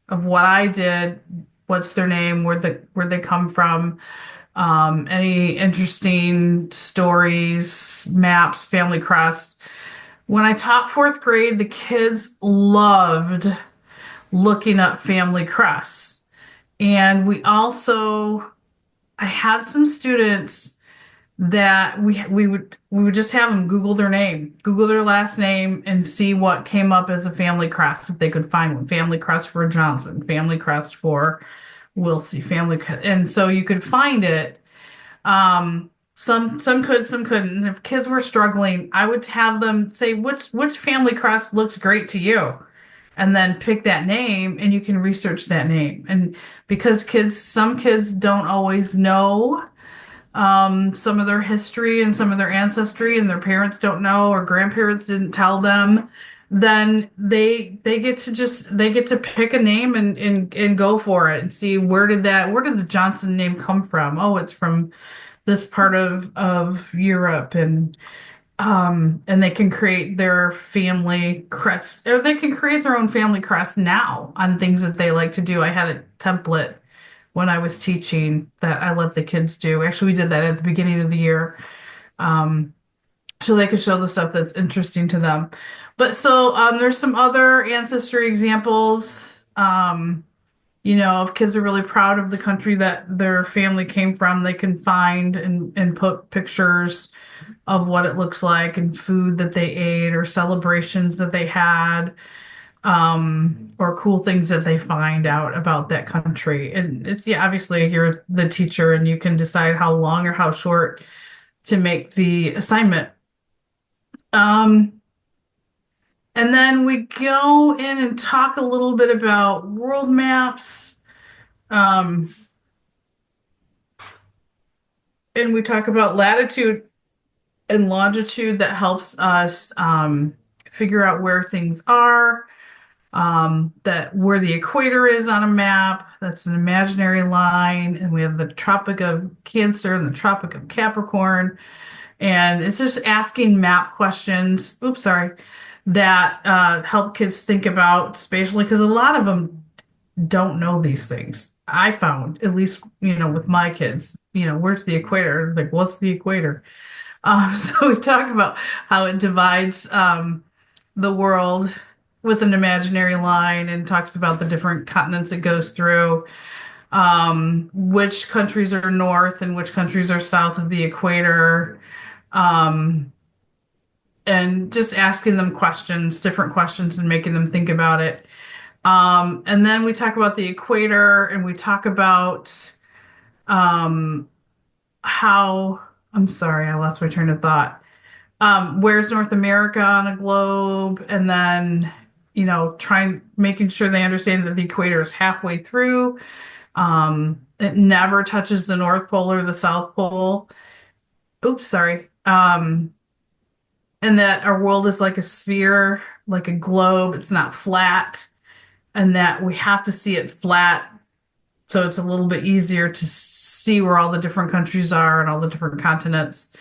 of what I did. What's their name? Where they come from? Any interesting stories, maps, family crest. When I taught fourth grade, the kids loved looking up family crests. And I had some students that we would just have them Google their name, Google their last name, and see what came up as a family crest if they could find one. Family crest for Johnson, family crest for Wilsey, and so you could find it. Some could, some couldn't. And if kids were struggling, I would have them say which family crest looks great to you, and then pick that name, and you can research that name. And because some kids don't always know some of their history and some of their ancestry, and their parents don't know or grandparents didn't tell them, then they get to pick a name and go for it and see where did the Johnson name come from? Oh, it's from this part of Europe, and they can create their family crest, or they can create their own family crest now on things that they like to do. I had a template when I was teaching that I let the kids do. Actually, we did that at the beginning of the year. So they could show the stuff that's interesting to them. But so there's some other ancestry examples. If kids are really proud of the country that their family came from, they can find and put pictures of what it looks like and food that they ate or celebrations that they had, or cool things that they find out about that country. And it's, yeah, obviously you're the teacher and you can decide how long or how short to make the assignment. And then we go in and talk a little bit about world maps. And we talk about latitude and longitude that helps us figure out where things are. That where the equator is on a map, that's an imaginary line. And we have the Tropic of Cancer and the Tropic of Capricorn. And it's just asking map questions. Oops, sorry. That help kids think about spatially, because a lot of them don't know these things. I found, at least, with my kids, where's the equator? Like, what's the equator? So we talk about how it divides the world with an imaginary line and talks about the different continents it goes through, which countries are north and which countries are south of the equator. And just asking them different questions, and making them think about it. And then we talk about the equator, and we talk about how, I'm sorry, I lost my train of thought. Where's North America on a globe? And then, making sure they understand that the equator is halfway through. It never touches the North Pole or the South Pole. Oops, sorry. And that our world is like a sphere, like a globe. It's not flat, and that we have to see it flat so it's a little bit easier to see where all the different countries are and all the different continents.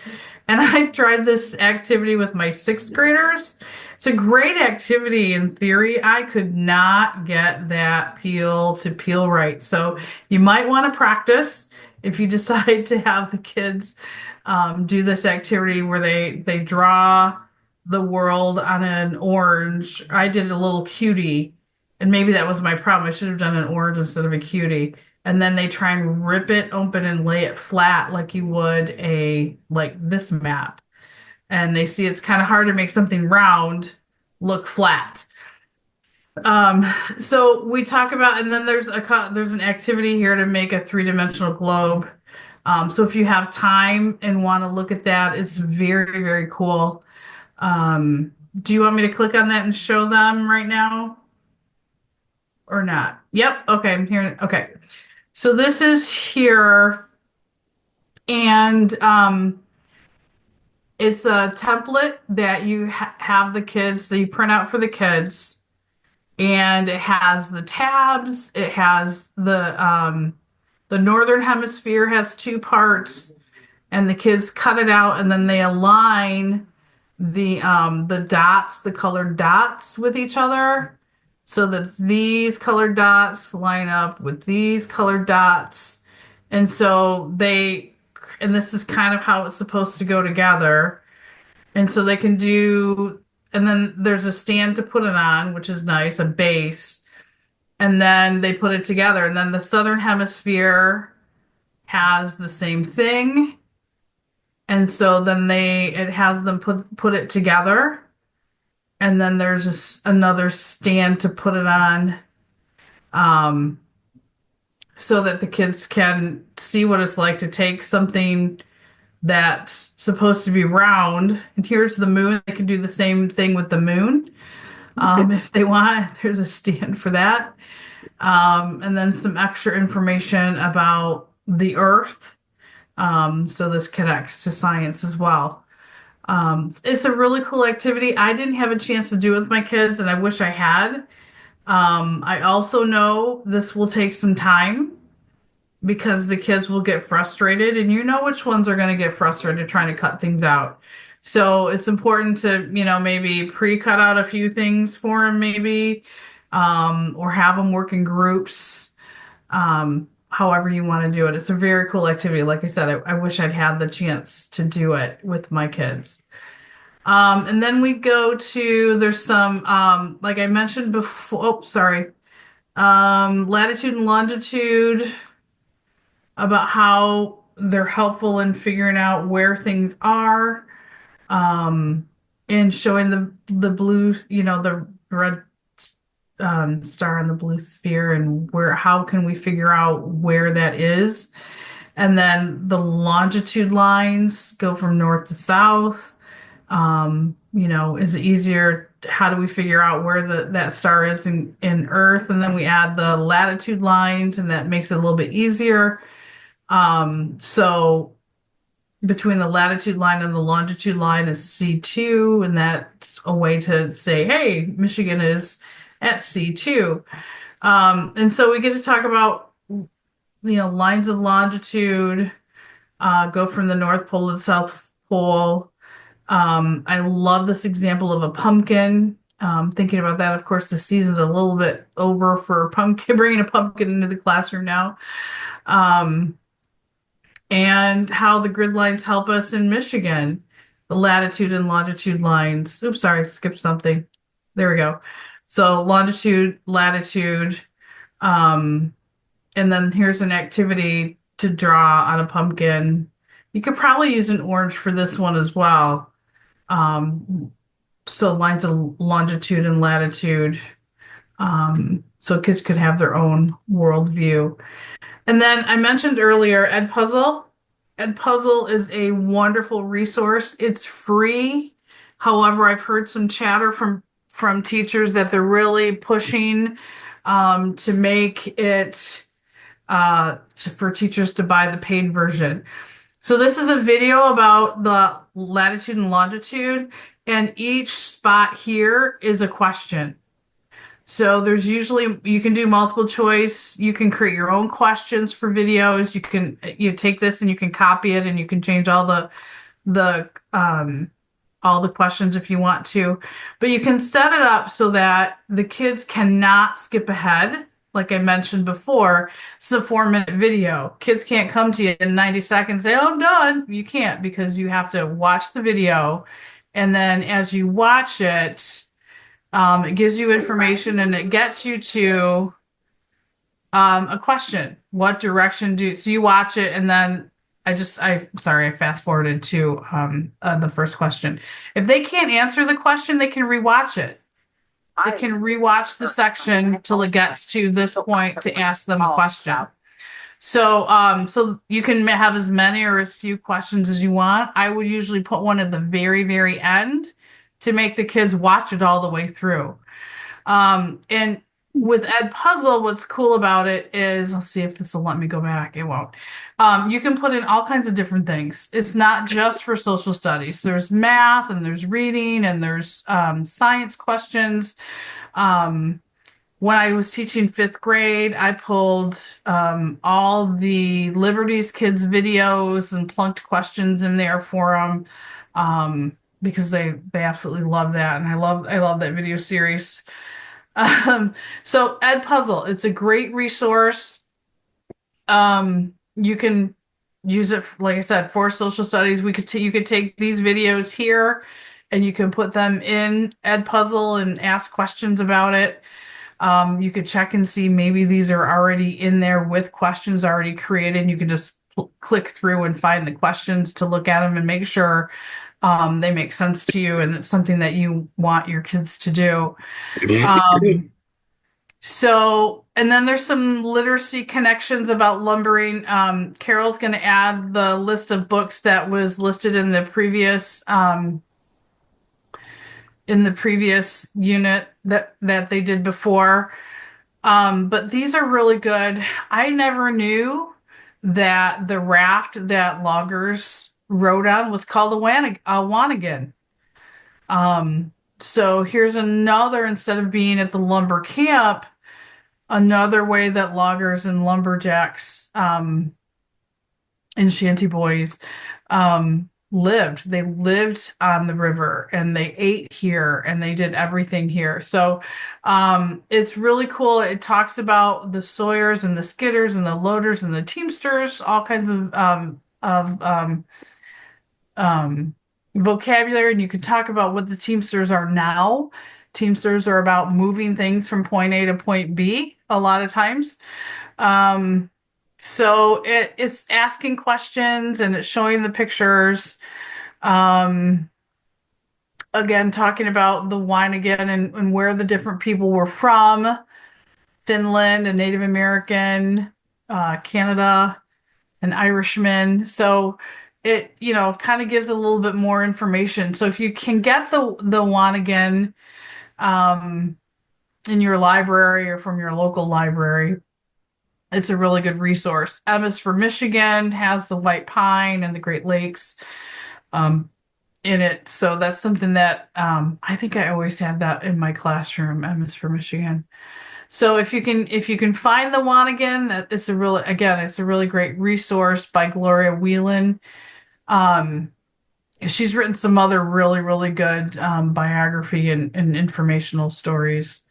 And I tried this activity with my sixth graders. It's a great activity in theory. I could not get that peel to peel right. So you might want to practice if you decide to have the kids do this activity where they draw the world on an orange. I did a little cutie, and maybe that was my problem. I should have done an orange instead of a cutie. And then they try and rip it open and lay it flat like you would like this map. And they see it's kind of hard to make something round look flat. So we talk about, and then there's an activity here to make a three-dimensional globe. So if you have time and want to look at that, it's very, very cool. Do you want me to click on that and show them right now? Or not? Yep. Okay, I'm hearing it. Okay. So this is here, and it's a template that you have the kids that you print out for the kids, and it has the tabs. It has the northern hemisphere has two parts, and the kids cut it out, and then they align the dots, the colored dots, with each other, so that these colored dots line up with these colored dots. And so and this is kind of how it's supposed to go together. And so they can do, and then there's a stand to put it on, which is nice, a base. And then they put it together. And then the southern hemisphere has the same thing. And so then it has them put it together. And then there's another stand to put it on, so that the kids can see what it's like to take something that's supposed to be round. And here's the moon. They can do the same thing with the moon, if they want. There's a stand for that. And then some extra information about the Earth. So this connects to science as well. It's a really cool activity. I didn't have a chance to do it with my kids, and I wish I had. I also know this will take some time because the kids will get frustrated, and you know which ones are going to get frustrated trying to cut things out. So it's important to, maybe pre-cut out a few things for them, maybe, or have them work in groups. However you want to do it. It's a very cool activity. Like I said, I wish I'd had the chance to do it with my kids. And then we go to, there's some, like I mentioned before, latitude and longitude, about how they're helpful in figuring out where things are, and showing the blue, the red star on the blue sphere, and how can we figure out where that is. And then the longitude lines go from north to south. Is it easier? How do we figure out where that star is in Earth? And then we add the latitude lines, and that makes it a little bit easier. So between the latitude line and the longitude line is C2, and that's a way to say, hey, Michigan is at C2. And so we get to talk about, lines of longitude, go from the North Pole to the South Pole. I love this example of a pumpkin. Thinking about that, of course, the season's a little bit over for bringing a pumpkin into the classroom now. And how the grid lines help us in Michigan, the latitude and longitude lines. Oops, sorry, I skipped something. There we go. So longitude, latitude, and then here's an activity to draw on a pumpkin. You could probably use an orange for this one as well. So lines of longitude and latitude, so kids could have their own worldview. And then I mentioned earlier Edpuzzle. Edpuzzle is a wonderful resource. It's free. However, I've heard some chatter from teachers that they're really pushing to make it for teachers to buy the paid version. So this is a video about the latitude and longitude, and each spot here is a question. So there's usually, you can do multiple choice. You can create your own questions for videos. You take this and you can copy it and you can change the all the questions if you want to. But you can set it up so that the kids cannot skip ahead. Like I mentioned before, it's a 4-minute video. Kids can't come to you in 90 seconds, say, oh, I'm done. You can't, because you have to watch the video. And then as you watch it, it gives you information and it gets you to a question. What direction so you watch it, and then I fast forwarded to the first question. If they can't answer the question, they can rewatch it. They can rewatch the section till it gets to this point to ask them a question. So you can have as many or as few questions as you want. I would usually put one at the very, very end to make the kids watch it all the way through. And with Ed Puzzle, what's cool about it is, let's see if this will let me go back. It won't. You can put in all kinds of different things. It's not just for social studies. There's math and there's reading and there's science questions. When I was teaching 5th grade, I pulled all the Liberties Kids videos and plunked questions in there for them because they absolutely love that, and I love that video series. So Ed Puzzle, it's a great resource. You can use it, like I said, for social studies. You could take these videos here and you can put them in Ed Puzzle and ask questions about it. You could check and see maybe these are already in there with questions already created. You can just click through and find the questions to look at them and make sure they make sense to you and it's something that you want your kids to do. And then there's some literacy connections about lumbering. Carol's going to add the list of books that was listed in the previous unit that they did before. But these are really good. I never knew that the raft that loggers rode on was called a Wanigan. So here's another, instead of being at the lumber camp, another way that loggers and lumberjacks and shanty boys lived. They lived on the river and they ate here and they did everything here. So it's really cool. It talks about the sawyers and the skidders and the loaders and the teamsters, all kinds of vocabulary, and you can talk about what the teamsters are now. Teamsters are about moving things from point A to point B a lot of times. So it's asking questions and it's showing the pictures. Again, talking about the Wanigan and where the different people were from. Finland, a Native American, Canada, an Irishman. So it, kind of gives a little bit more information. So if you can get the Wanigan in your library or from your local library, it's a really good resource. MS for Michigan has the white pine and the Great Lakes in it. So that's something that I think I always had that in my classroom, MS for Michigan. So if you can find the Wanigan, it's a really great resource by Gloria Whelan. She's written some other really, really good biography and informational stories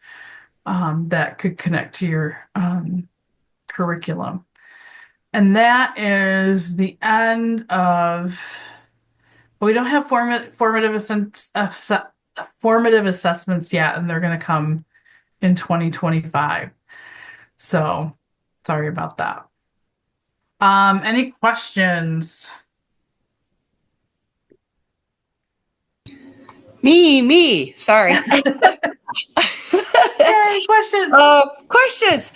that could connect to your curriculum. And that is the end of. We don't have formative assessments yet, and they're going to come in 2025. So sorry about that. Any questions? Me. Sorry. Hey, questions. Questions.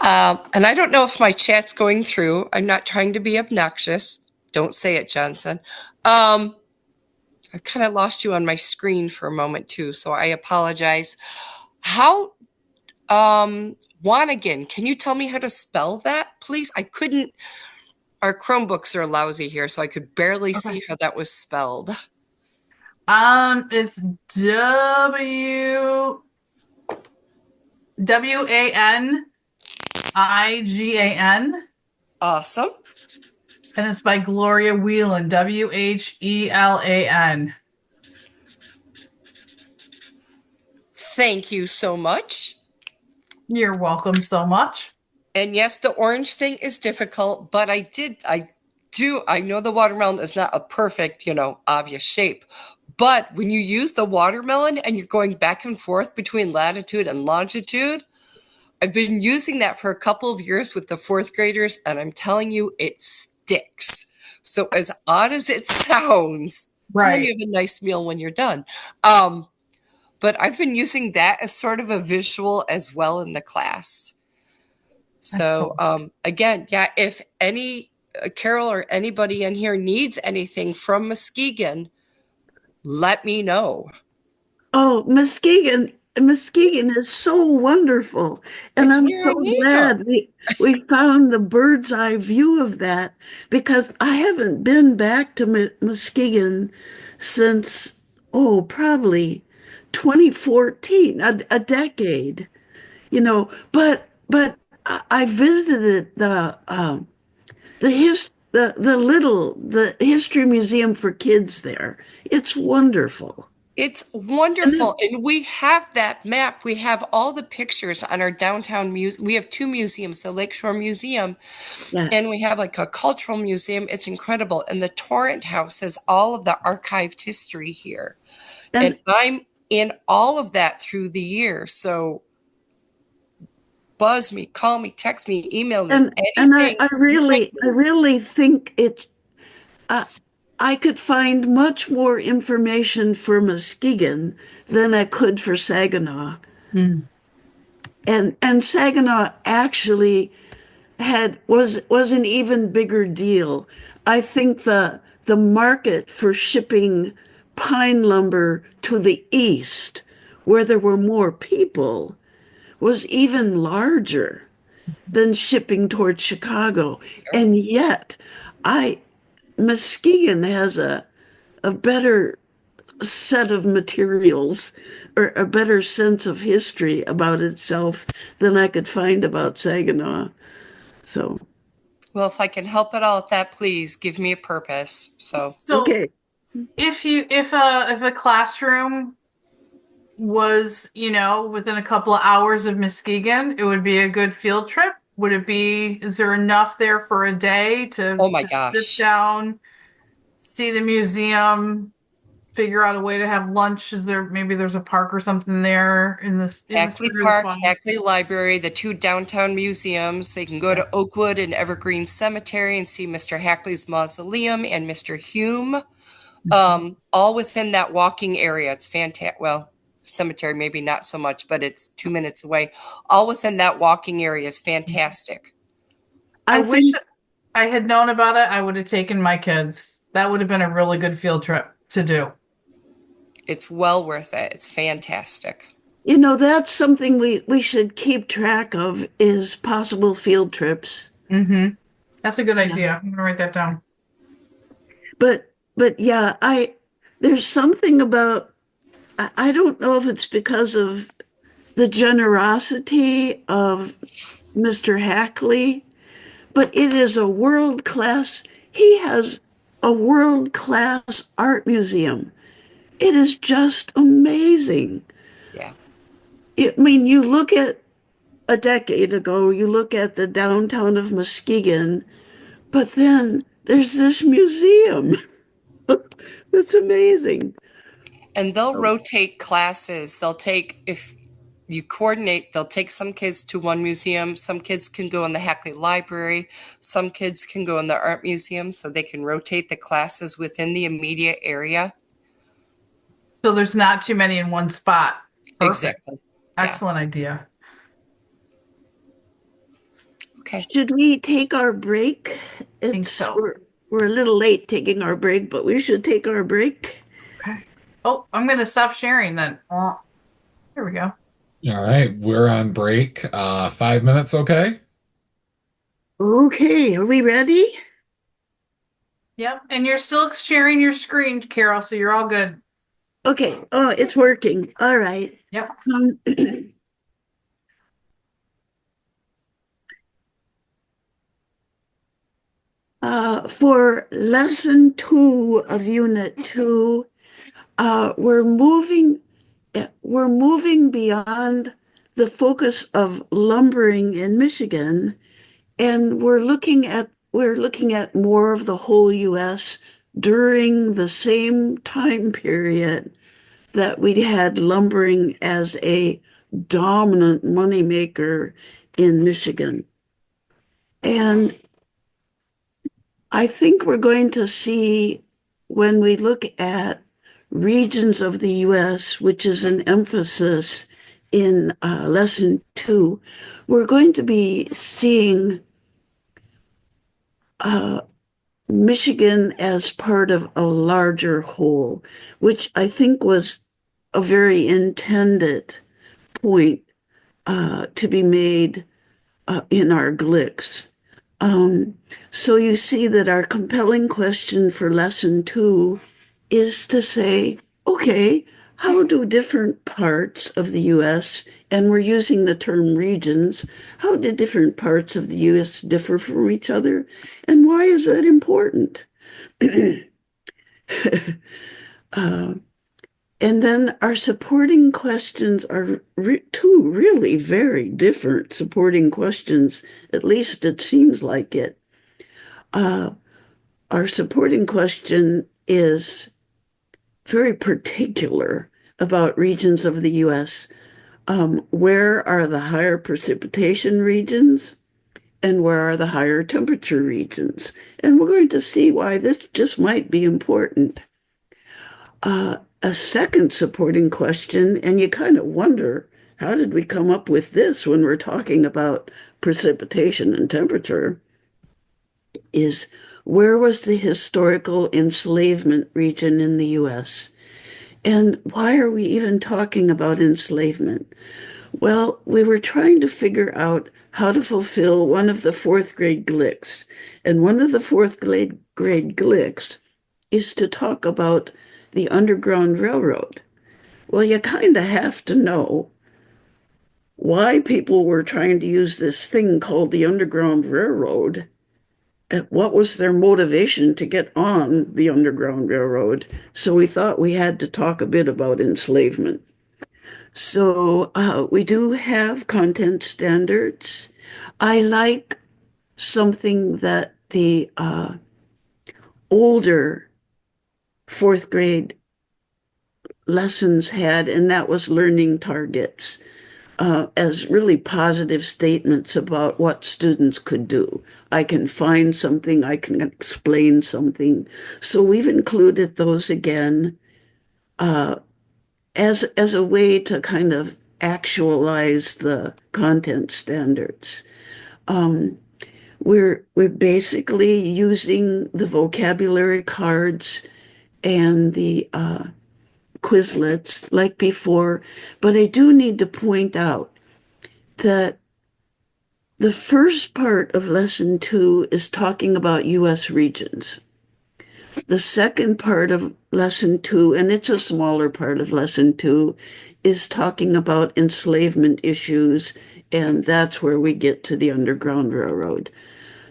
And I don't know if my chat's going through. I'm not trying to be obnoxious. Don't say it, Johnson. I kind of lost you on my screen for a moment too, so I apologize. How, Wanigan, can you tell me how to spell that, please? I couldn't, our Chromebooks are lousy here, so I could barely Okay. see how that was spelled. It's Wanigan, Awesome. and it's by Gloria Whelan, Whelan. Thank you so much. You're welcome so much. And yes, the orange thing is difficult, but I know the watermelon is not a perfect, obvious shape. But when you use the watermelon and you're going back and forth between latitude and longitude, I've been using that for a couple of years with the fourth graders, and I'm telling you, it sticks. So as odd as it sounds, and then you Right. have a nice meal when you're done. But I've been using that as sort of a visual as well in the class. So Excellent. again, yeah, if any Carol or anybody in here needs anything from Muskegon, let me know. Oh, Muskegon is so wonderful. And It's I'm where I so am. glad we found the bird's eye view of that because I haven't been back to Muskegon since, oh, probably 2014, a decade, but I visited the history museum for kids there. It's wonderful. It's And wonderful. then, And we have that map. We have all the pictures on our downtown museum. We have two museums, the Lakeshore Museum, yeah, and we have like a cultural museum. It's incredible. And the Torrent House has all of the archived history here. And and I'm in all of that through the year. So buzz me, call me, text me, email me, and anything I you might need. really think uh, I could find much more information for Muskegon than I could for Saginaw. Hmm. And Saginaw actually was an even bigger deal. I think the market for shipping pine lumber to the east, where there were more people, was even larger than shipping towards Chicago. Sure. And yet, I Muskegon has a better set of materials or a better sense of history about itself than I could find about Saginaw. So, Well, if I can help at all at that, please give me a purpose. So, So okay. if a classroom was, within a couple of hours of Muskegon, it would be a good field trip. Is there enough there for a day oh my to sit gosh. down, see the museum, figure out a way to have lunch? Maybe there's a park or something there in the Hackley center of the Park, farm? Hackley Library, the two downtown museums. They can go Yeah. to Oakwood and Evergreen Cemetery and see Mr. Hackley's mausoleum and Mr. Hume, all within that walking area. It's fantastic. Well, cemetery maybe not so much, but it's 2 minutes away. All within that walking area is fantastic. I I wish think I had known about it. I would have taken my kids. That would have been a really good field trip to do. It's well worth it. It's fantastic. that's something we should keep track of is possible field trips. Mm-hmm. That's a good Yeah. idea. I'm gonna write that down. But yeah, there's something about I don't know if it's because of the generosity of Mr. Hackley, but it is a world class. He has a world class art museum. It is just amazing. Yeah. I mean, you look at a decade ago, you look at the downtown of Muskegon, but then there's this museum. That's amazing. And they'll rotate classes. If you coordinate, they'll take some kids to one museum. Some kids can go in the Hackley Library. Some kids can go in the art museum, so they can rotate the classes within the immediate area. So there's not too many in one spot. Perfect. Exactly. Yeah. Excellent idea. Okay. Should we take our break? Think It's so. we're a little late taking our break, but we should take our break. Oh, I'm going to stop sharing then. Here we go. All right, we're on break. 5 minutes, okay? Okay, are we ready? Yep. And you're still sharing your screen, Carol, so you're all good. Okay. Oh, it's working. All right. Yep. Um, for lesson 2 of Unit 2, we're moving beyond the focus of lumbering in Michigan, and we're looking at more of the whole U.S. during the same time period that we had lumbering as a dominant moneymaker in Michigan. And I think we're going to see when we look at regions of the US, which is an emphasis in lesson 2, we're going to be seeing uh, Michigan as part of a larger whole, which I think was a very intended point to be made in our GLICs. Um, so you see that our compelling question for lesson 2 is to say, okay, how do different parts of the US, and we're using the term regions, how do different parts of the US differ from each other? And why is that important? uh, and then our supporting questions are two really very different supporting questions. At least it seems like it. Uh, our supporting question is very particular about regions of the US. Where are the higher precipitation regions? And where are the higher temperature regions? And we're going to see why this just might be important. A second supporting question, and you kind of wonder, how did we come up with this when we're talking about precipitation and temperature, is where was the historical enslavement region in the US? And why are we even talking about enslavement? Well, we were trying to figure out how to fulfill one of the fourth grade GLICs. And one of the fourth grade GLICs is to talk about the Underground Railroad. Well, you kind of have to know why people were trying to use this thing called the Underground Railroad. And what was their motivation to get on the Underground Railroad? So we thought we had to talk a bit about enslavement. So we do have content standards. I like something that the older fourth grade lessons had, and that was learning targets as really positive statements about what students could do. I can find something, I can explain something. So we've included those again uh, as a way to kind of actualize the content standards. Um, we're basically using the vocabulary cards and the Quizlets like before, but I do need to point out that the first part of lesson 2 is talking about U.S. regions. The second part of lesson 2, and it's a smaller part of lesson 2, is talking about enslavement issues, and that's where we get to the Underground Railroad.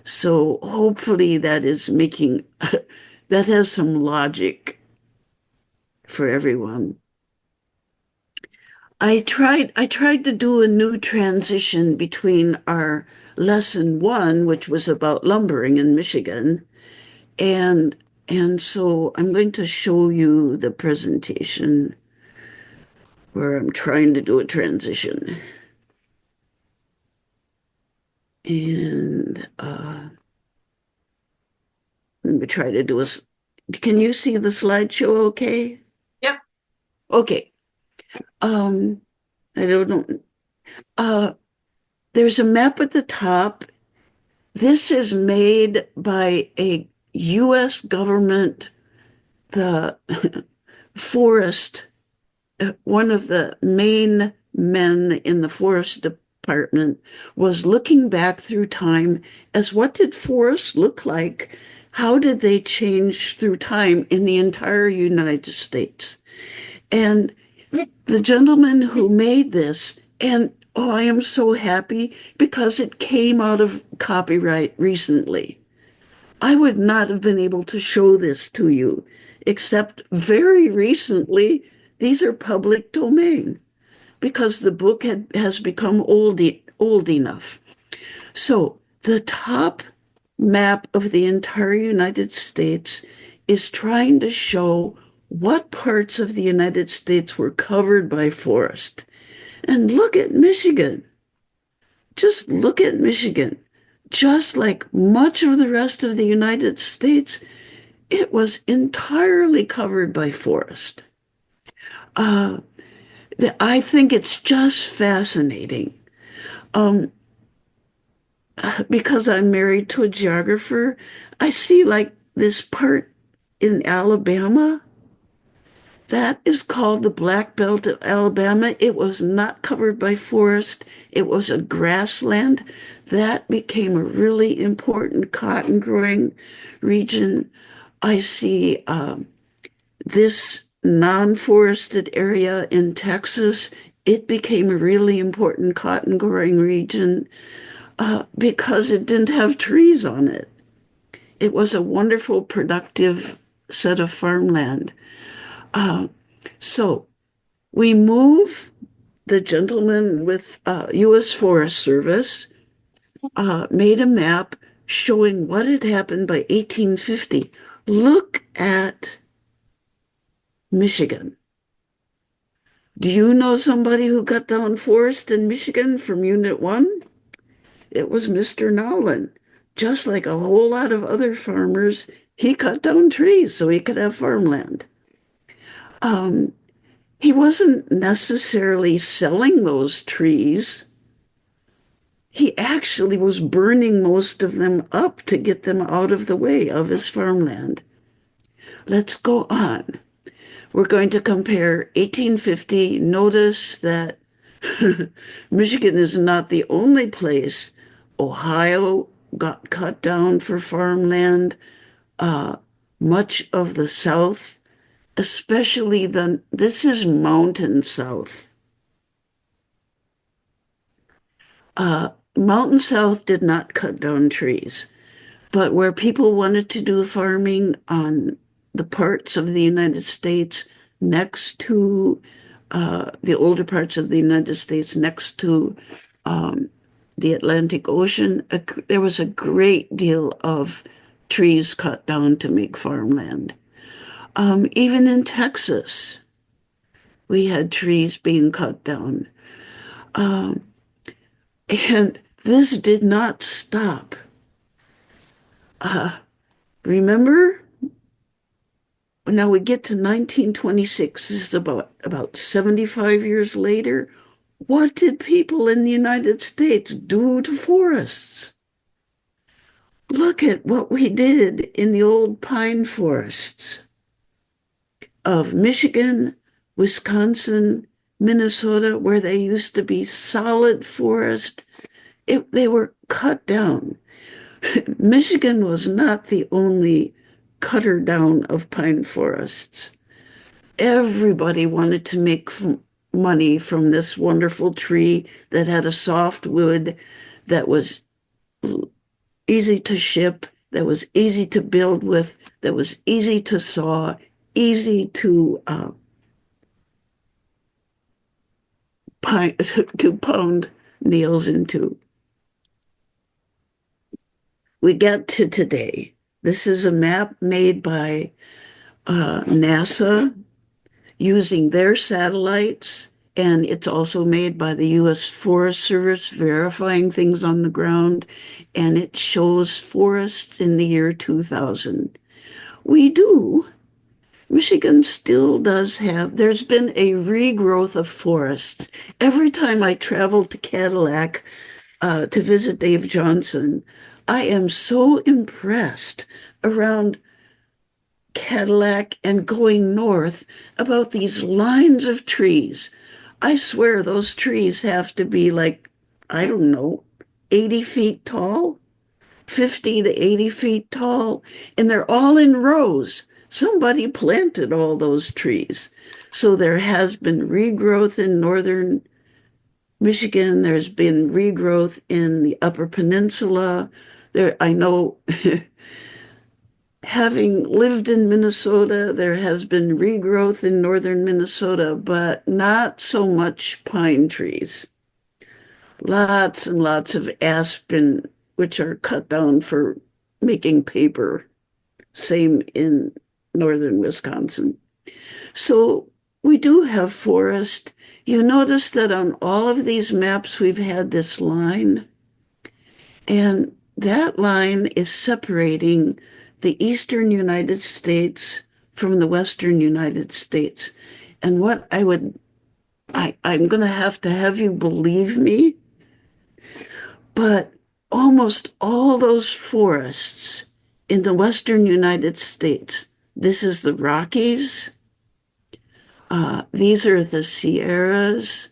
So hopefully that is making that has some logic for everyone. I tried to do a new transition between our lesson 1, which was about lumbering in Michigan, and so I'm going to show you the presentation where I'm trying to do a transition. And let me try to do a. Can you see the slideshow okay? Yep. Okay. Um, I don't know. Uh, there's a map at the top. This is made by a U.S. government, the forest, one of the main men in the forest department was looking back through time as what did forests look like? How did they change through time in the entire United States? And the gentleman who made this, and oh, I am so happy because it came out of copyright recently. I would not have been able to show this to you, except very recently. These are public domain because the book has become old enough. So the top map of the entire United States is trying to show what parts of the United States were covered by forest. And look at Michigan. Just look at Michigan. Just like much of the rest of the United States, it was entirely covered by forest. Uh, I think it's just fascinating. Um, because I'm married to a geographer, I see like this part in Alabama that is called the Black Belt of Alabama. It was not covered by forest. It was a grassland. That became a really important cotton growing region. I see this non-forested area in Texas. It became a really important cotton growing region because it didn't have trees on it. It was a wonderful, productive set of farmland. So we move the gentleman with U.S. Forest Service made a map showing what had happened by 1850. Look at Michigan. Do you know somebody who cut down forest in Michigan from Unit 1? It was Mr. Nowlin. Just like a whole lot of other farmers, he cut down trees so he could have farmland. He wasn't necessarily selling those trees. He actually was burning most of them up to get them out of the way of his farmland. Let's go on. We're going to compare 1850. Notice that Michigan is not the only place. Ohio got cut down for farmland. Much of the South, especially this is Mountain South. Mountain South did not cut down trees, but where people wanted to do farming on the parts of the United States next to the older parts of the United States next to the Atlantic Ocean, there was a great deal of trees cut down to make farmland. Even in Texas, we had trees being cut down. And this did not stop. Remember? Now we get to 1926. This is about 75 years later. What did people in the United States do to forests? Look at what we did in the old pine forests of Michigan, Wisconsin, Minnesota, where they used to be solid forest. They were cut down. Michigan was not the only cutter down of pine forests. Everybody wanted to make money from this wonderful tree that had a soft wood that was easy to ship, that was easy to build with, that was easy to saw, easy to pound nails into. We get to today. This is a map made by NASA using their satellites, and it's also made by the U.S. Forest Service verifying things on the ground, and it shows forests in the year 2000. We do. Michigan still does have, there's been a regrowth of forests. Every time I travel to Cadillac to visit Dave Johnson, I am so impressed. Around Cadillac and going north about these lines of trees. I swear those trees have to be like, I don't know, 80 feet tall, 50 to 80 feet tall, and they're all in rows. Somebody planted all those trees. So there has been regrowth in northern Michigan. There's been regrowth in the Upper Peninsula. I know having lived in Minnesota, there has been regrowth in northern Minnesota, but not so much pine trees. Lots and lots of aspen, which are cut down for making paper. Same in northern Wisconsin. So we do have forest. You notice that on all of these maps, we've had this line, and that line is separating the eastern United States from the western United States. And what I'm going to have you believe me, but almost all those forests in the western United States, this is the Rockies, these are the Sierras.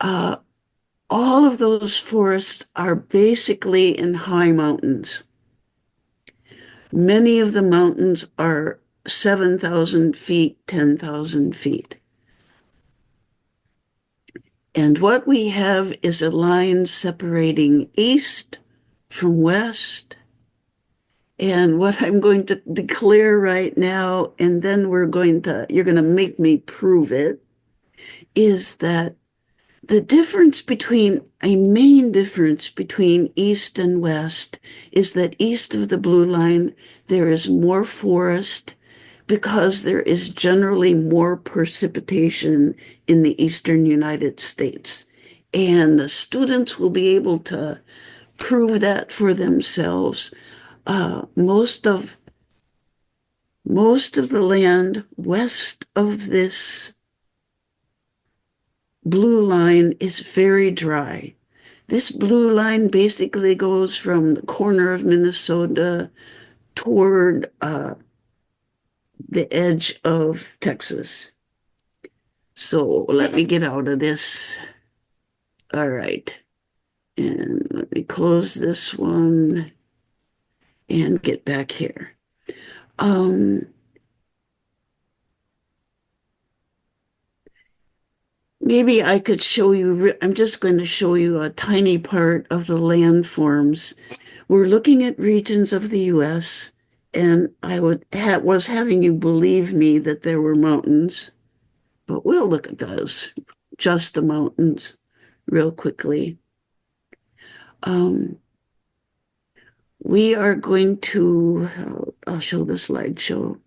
All of those forests are basically in high mountains. Many of the mountains are 7,000 feet, 10,000 feet. And what we have is a line separating east from west. And what I'm going to declare right now, and then you're going to make me prove it, is that a main difference between east and west is that east of the blue line, there is more forest because there is generally more precipitation in the eastern United States. And the students will be able to prove that for themselves. Most of the land west of this blue line is very dry. This blue line basically goes from the corner of Minnesota toward the edge of Texas. So let me get out of this. All right. And let me close this one and get back here. Maybe I could show you, I'm just going to show you a tiny part of the landforms. We're looking at regions of the US, and I was having you believe me that there were mountains, but we'll look at those, just the mountains, real quickly. We are going to, I'll show the slideshow.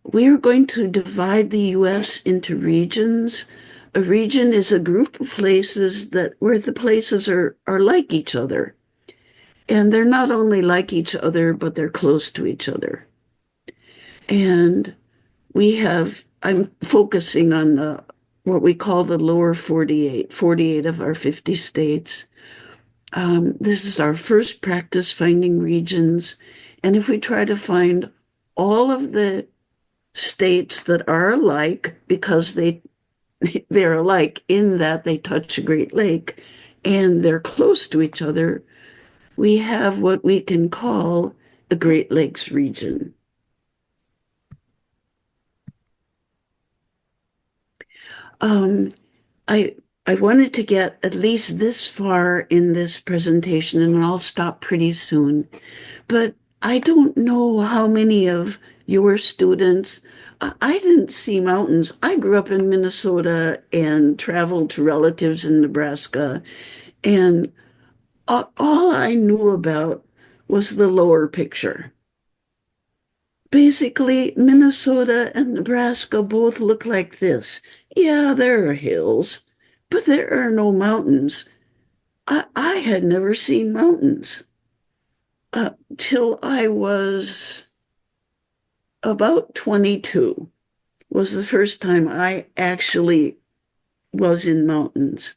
We are going to divide the US into regions. A region is a group of places where the places are like each other. And they're not only like each other, but they're close to each other. And I'm focusing on what we call the lower 48 of our 50 states. This is our first practice finding regions. And if we try to find all of the states that are alike, because they're alike in that they touch a Great Lake and they're close to each other, we have what we can call a Great Lakes region. I wanted to get at least this far in this presentation, and I'll stop pretty soon. But I don't know how many of your students, I didn't see mountains. I grew up in Minnesota and traveled to relatives in Nebraska, and all I knew about was the lower picture. Basically, Minnesota and Nebraska both look like this. Yeah, there are hills, but there are no mountains. I had never seen mountains till I was about 22, was the first time I actually was in mountains.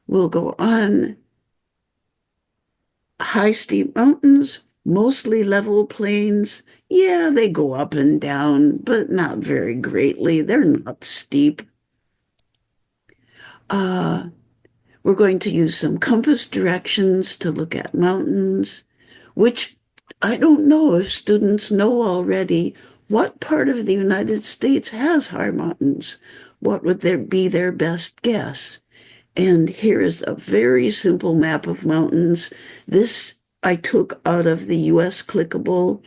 We'll go on. high steep mountains, mostly level plains. Yeah, they go up and down, but not very greatly. They're not steep. Uh, we're going to use some compass directions to look at mountains, which I don't know if students know already. What part of the United States has high mountains? What would be their best guess? And here is a very simple map of mountains. This I took out of the US clickable.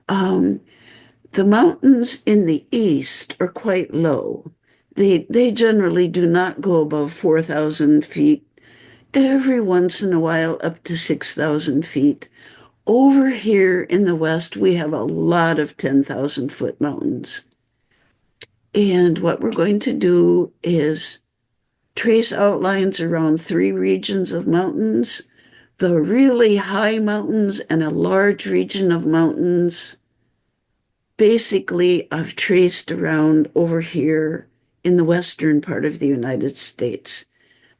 Um, the mountains in the east are quite low. They generally do not go above 4,000 feet. Every once in a while, up to 6,000 feet. Over here in the west, we have a lot of 10,000-foot mountains. And what we're going to do is trace outlines around three regions of mountains, the really high mountains and a large region of mountains. Basically, I've traced around over here in the western part of the United States,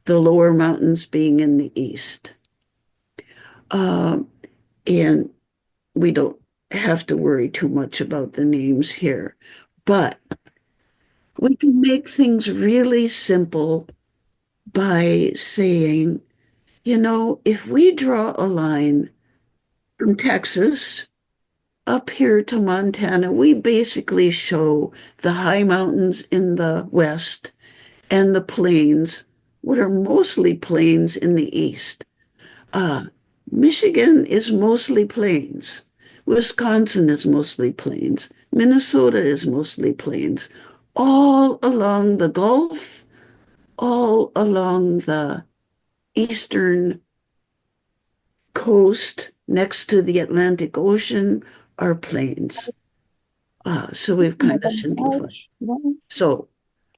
the lower mountains being in the east. And we don't have to worry too much about the names here, but we can make things really simple by saying, if we draw a line from Texas up here to Montana, we basically show the high mountains in the west and the plains, what are mostly plains in the east. Michigan is mostly plains. Wisconsin is mostly plains. Minnesota is mostly plains. All along the Gulf, all along the eastern coast next to the Atlantic Ocean are plains. So we've kind of simplified. So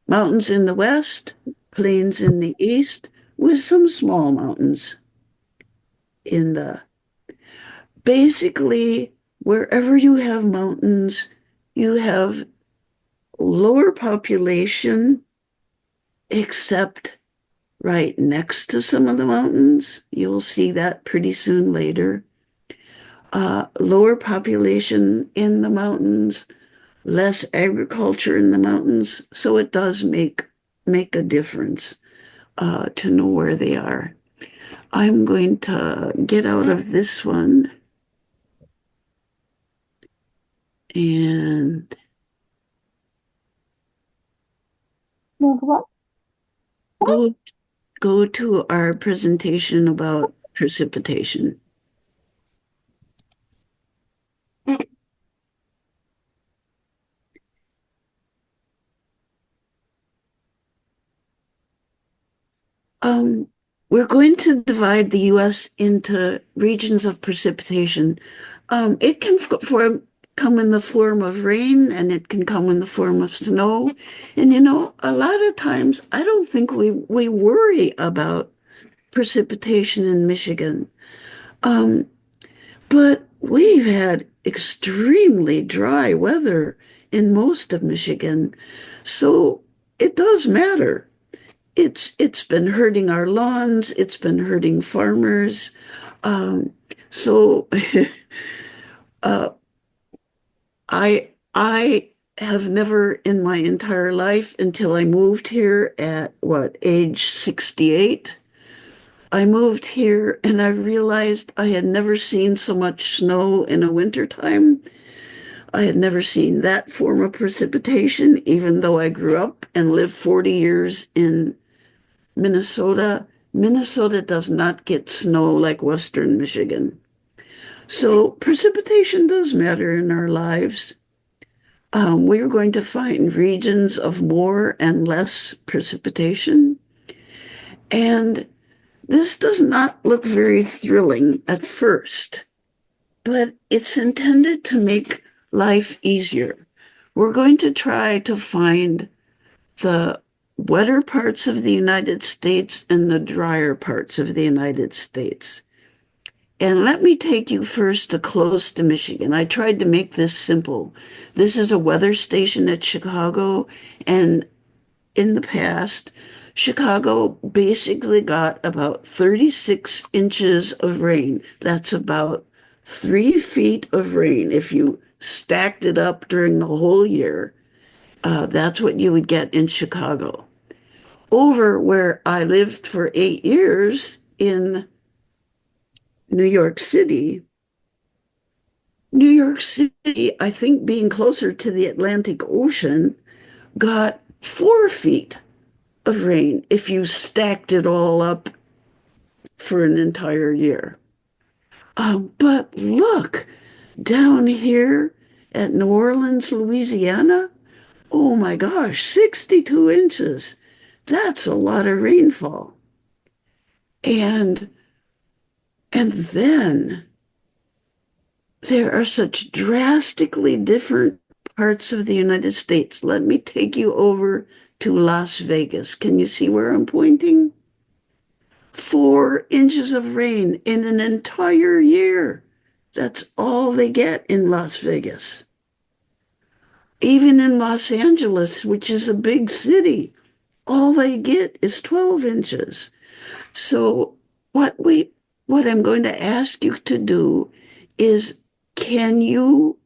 mountains in the west, plains in the east, with some small mountains in the basically wherever you have mountains, you have lower population, except right next to some of the mountains. You'll see that pretty soon later. Lower population in the mountains, less agriculture in the mountains. So it does make a difference to know where they are. I'm going to get out of this one and go to our presentation about precipitation. We're going to divide the U.S. into regions of precipitation. It can come in the form of rain, and it can come in the form of snow. And a lot of times I don't think we worry about precipitation in Michigan. But we've had extremely dry weather in most of Michigan, so it does matter. It's been hurting our lawns. It's been hurting farmers. So I have never in my entire life until I moved here at age 68. I moved here and I realized I had never seen so much snow in a wintertime. I had never seen that form of precipitation, even though I grew up and lived 40 years in Minnesota. Minnesota does not get snow like Western Michigan. So precipitation does matter in our lives. We're going to find regions of more and less precipitation. And this does not look very thrilling at first, but it's intended to make life easier. We're going to try to find the wetter parts of the United States and the drier parts of the United States. And let me take you first to close to Michigan. I tried to make this simple. This is a weather station at Chicago, and in the past, Chicago basically got about 36 inches of rain. That's about 3 feet of rain. If you stacked it up during the whole year, that's what you would get in Chicago. Over where I lived for 8 years in New York City, New York City, I think being closer to the Atlantic Ocean, got 4 feet of rain if you stacked it all up for an entire year. But look, down here at New Orleans, Louisiana, oh my gosh, 62 inches. That's a lot of rainfall. And and then there are such drastically different parts of the United States. Let me take you over to Las Vegas. Can you see where I'm pointing? 4 inches of rain in an entire year. That's all they get in Las Vegas. Even in Los Angeles, which is a big city, all they get is 12 inches. So what I'm going to ask you to do is, can you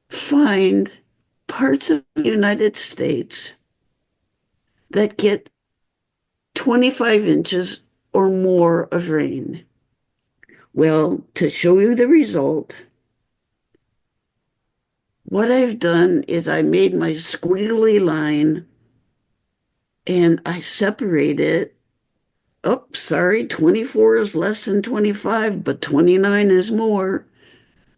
find parts of the United States that get 25 inches or more of rain? Well, to show you the result, what I've done is I made my squiggly line and I separate it. Oh, sorry, 24 is less than 25, but 29 is more.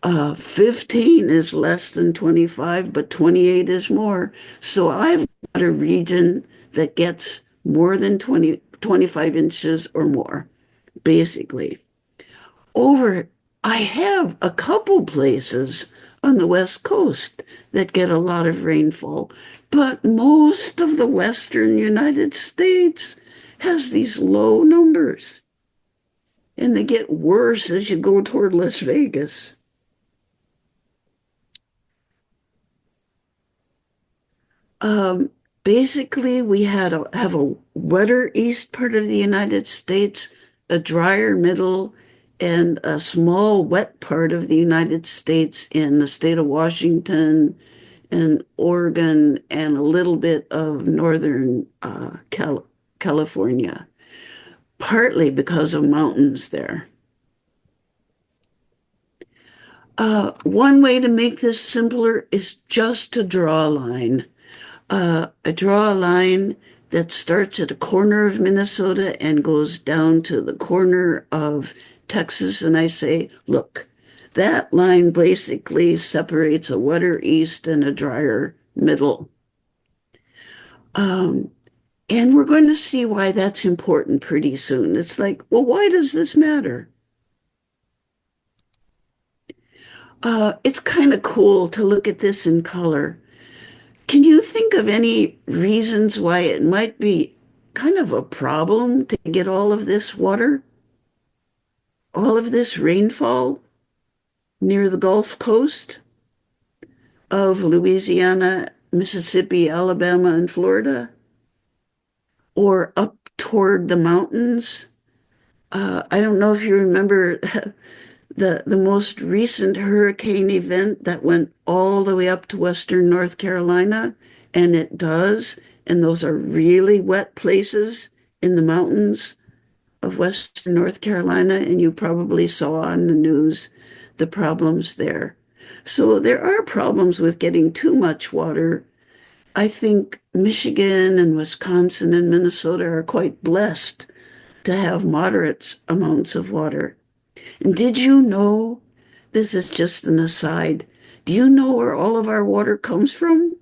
15 is less than 25, but 28 is more. So I've got a region that gets more than 25 inches or more, basically. Over, I have a couple places on the West Coast that get a lot of rainfall, but most of the Western United States has these low numbers, and they get worse as you go toward Las Vegas. Um, Basically, we have a wetter east part of the United States, a drier middle, and a small wet part of the United States in the state of Washington and Oregon and a little bit of northern California, partly because of mountains there. One way to make this simpler is just to draw a line. I draw a line that starts at a corner of Minnesota and goes down to the corner of Texas, and I say, look, that line basically separates a wetter east and a drier middle. And we're going to see why that's important pretty soon. It's like, well, why does this matter? It's kind of cool to look at this in color. Can you think of any reasons why it might be kind of a problem to get all of this water, all of this rainfall near the Gulf Coast of Louisiana, Mississippi, Alabama, and Florida, or up toward the mountains? I don't know if you remember the most recent hurricane event that went all the way up to Western North Carolina, and it does. And those are really wet places in the mountains of Western North Carolina. And you probably saw on the news the problems there. So there are problems with getting too much water. I think Michigan and Wisconsin and Minnesota are quite blessed to have moderate amounts of water. And did you know, this is just an aside, do you know where all of our water comes from?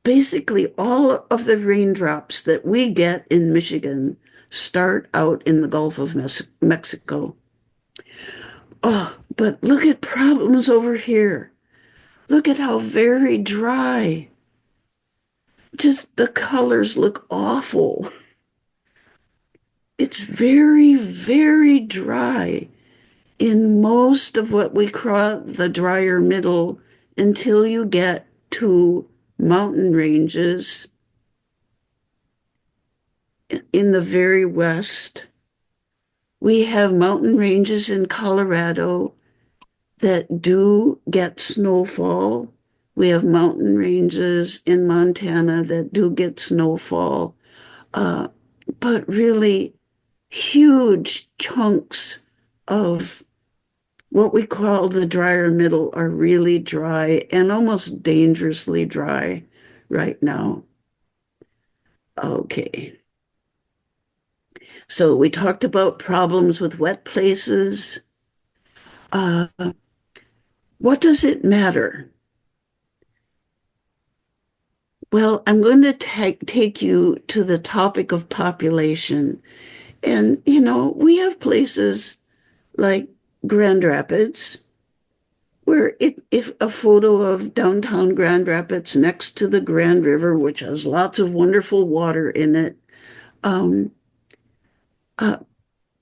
Basically, all of the raindrops that we get in Michigan start out in the Gulf of Mexico. Oh, but look at problems over here. Look at how very dry. Just the colors look awful. It's very, very dry in most of what we call the drier middle until you get to mountain ranges in the very west. We have mountain ranges in Colorado that do get snowfall. We have mountain ranges in Montana that do get snowfall. Uh, but really, huge chunks of what we call the drier middle are really dry and almost dangerously dry right now. Okay. So we talked about problems with wet places. Uh, what does it matter? Well, I'm going to take you to the topic of population. And, we have places like Grand Rapids, where if a photo of downtown Grand Rapids next to the Grand River, which has lots of wonderful water in it, um, uh,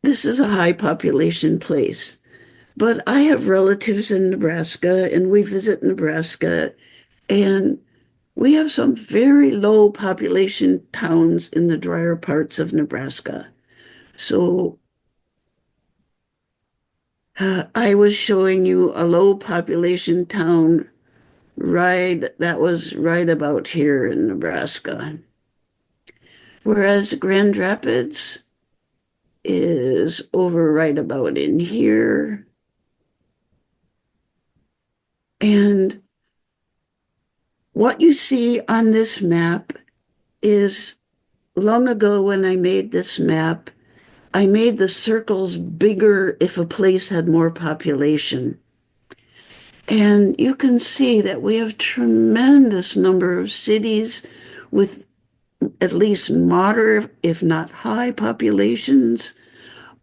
this is a high population place. But I have relatives in Nebraska, and we visit Nebraska, and we have some very low population towns in the drier parts of Nebraska. So I was showing you a low population town that was right about here in Nebraska. Whereas Grand Rapids is over right about in here. And what you see on this map is long ago when I made this map, I made the circles bigger if a place had more population. And you can see that we have tremendous number of cities with at least moderate, if not high populations.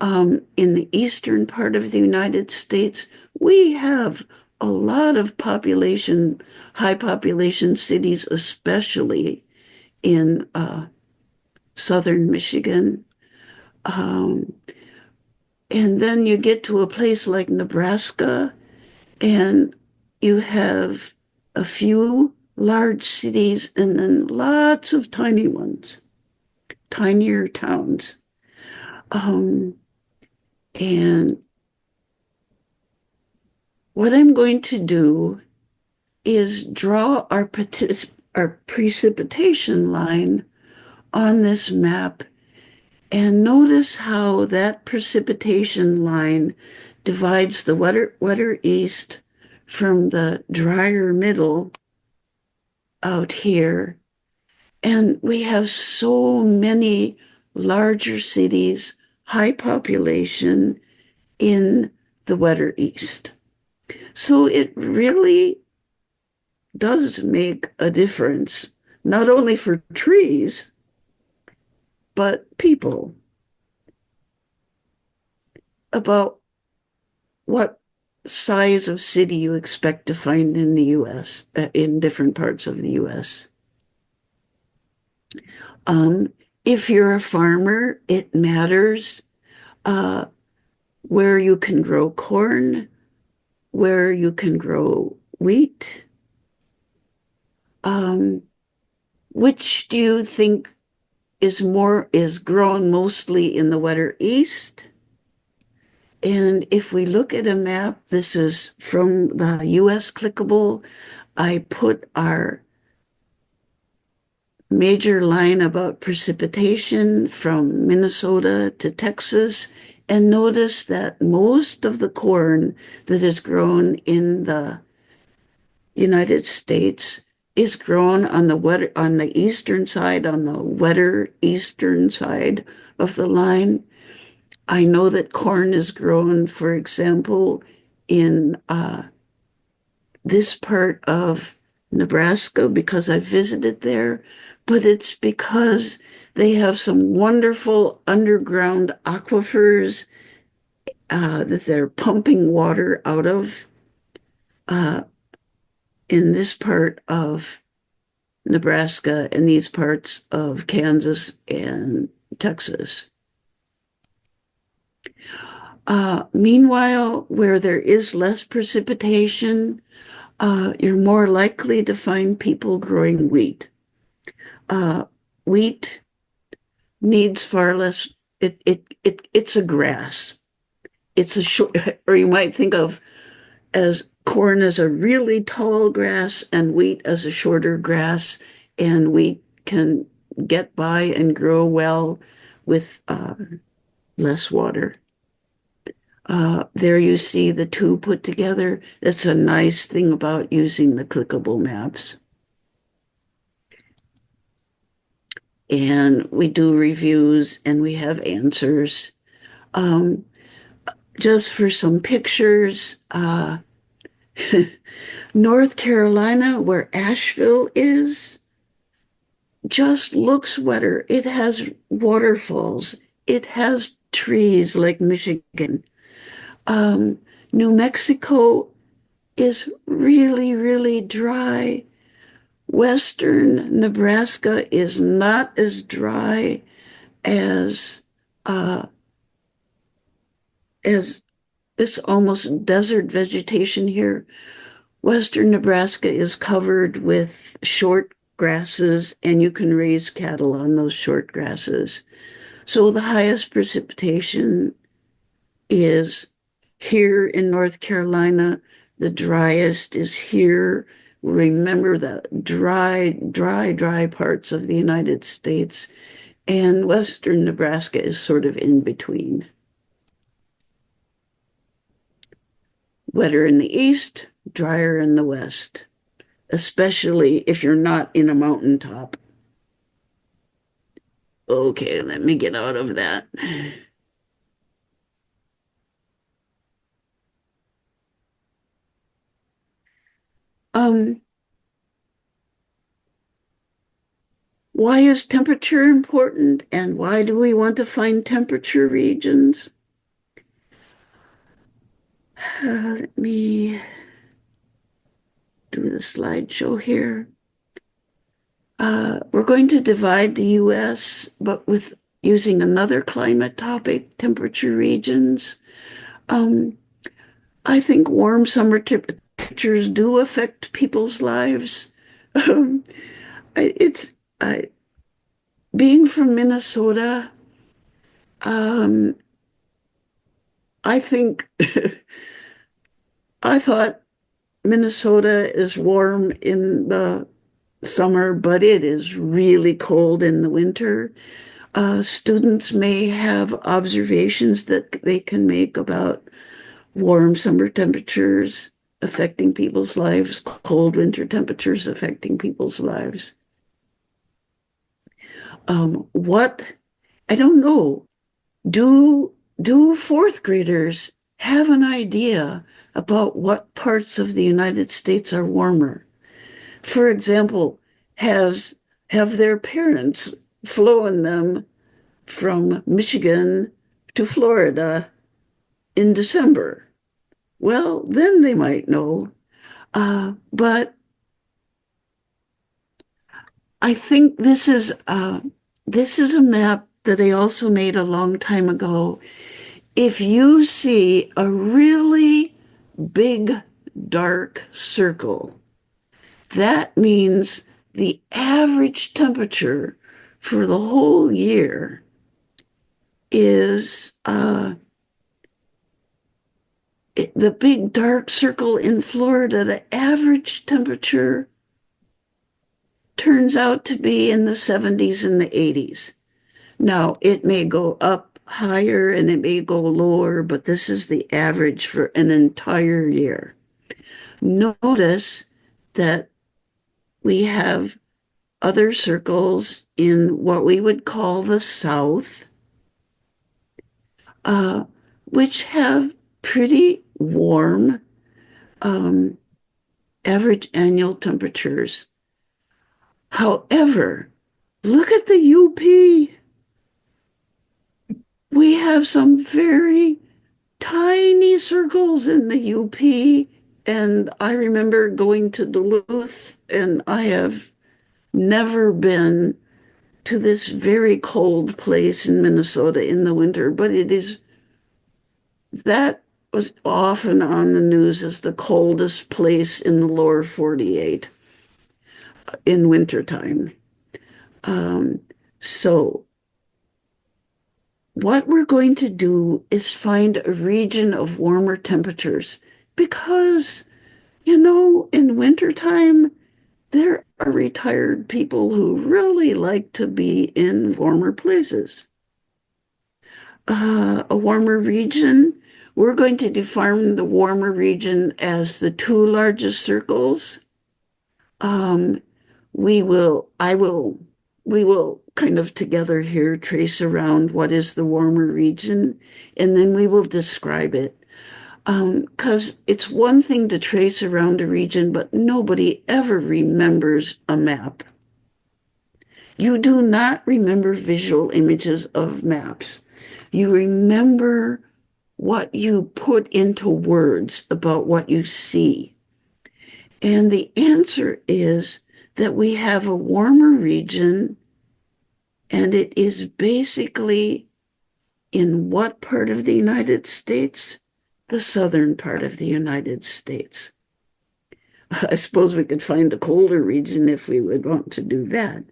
In the eastern part of the United States, we have a lot of high population cities, especially in southern Michigan. And then you get to a place like Nebraska, and you have a few large cities and then lots of tiny ones, tinier towns. And what I'm going to do is draw our precipitation line on this map and notice how that precipitation line divides the wetter east from the drier middle out here. And we have so many larger cities, high population in the wetter east. So it really does make a difference, not only for trees, but people, about what size of city you expect to find in the US, in different parts of the US. If you're a farmer, it matters where you can grow corn, where you can grow wheat. Which do you think is grown mostly in the wetter east? And if we look at a map, this is from the US Clickable. I put our major line about precipitation from Minnesota to Texas, and notice that most of the corn that is grown in the United States is grown on the eastern side, on the wetter eastern side of the line. I know that corn is grown, for example, in this part of Nebraska because I visited there, but it's because they have some wonderful underground aquifers that they're pumping water out of in this part of Nebraska and these parts of Kansas and Texas. Meanwhile, where there is less precipitation, you're more likely to find people growing wheat. Wheat needs far less. It's a grass. It's a short, or you might think of as corn as a really tall grass and wheat as a shorter grass, and wheat can get by and grow well with less water. There you see the two put together. That's a nice thing about using the clickable maps. And we do reviews and we have answers. Um, just for some pictures, North Carolina, where Asheville is, just looks wetter. It has waterfalls. It has trees like Michigan. Um, New Mexico is really, really dry. Western Nebraska is not as dry as uh, as this almost desert vegetation here. Western Nebraska is covered with short grasses, and you can raise cattle on those short grasses. So the highest precipitation is here in North Carolina. The driest is here. Remember the dry parts of the United States, and Western Nebraska is sort of in between. Wetter in the east, drier in the west, especially if you're not in a mountaintop. Okay, let me get out of that. Um, why is temperature important, and why do we want to find temperature regions? Let me do the slideshow here. We're going to divide the US, but with using another climate topic, temperature regions. Um, I think warm summer temperatures do affect people's lives. Um, it's being from Minnesota. Um, I think I thought Minnesota is warm in the summer, but it is really cold in the winter. Students may have observations that they can make about warm summer temperatures affecting people's lives, cold winter temperatures affecting people's lives. What I don't know. Do fourth graders have an idea about what parts of the United States are warmer? For example, has have their parents flown them from Michigan to Florida in December? Well, then they might know. But I think this is a map that I also made a long time ago. If you see a really big dark circle, that means the average temperature for the whole year is the big dark circle in Florida. The average temperature turns out to be in the 70s and the 80s. Now, it may go up higher and it may go lower, but this is the average for an entire year. Notice that we have other circles in what we would call the South, which have pretty warm average annual temperatures. However, look at the UP. We have some very tiny circles in the UP. And I remember going to Duluth, and I have never been to this very cold place in Minnesota in the winter, but that was often on the news as the coldest place in the lower 48 in wintertime. So what we're going to do is find a region of warmer temperatures because, in wintertime, there are retired people who really like to be in warmer places. A warmer region, we're going to define the warmer region as the two largest circles. Um, we will kind of together here trace around what is the warmer region, and then we will describe it. Because it's one thing to trace around a region, but nobody ever remembers a map. You do not remember visual images of maps. You remember what you put into words about what you see. And the answer is that we have a warmer region, and it is basically in what part of the United States? The southern part of the United States. I suppose we could find a colder region if we would want to do that.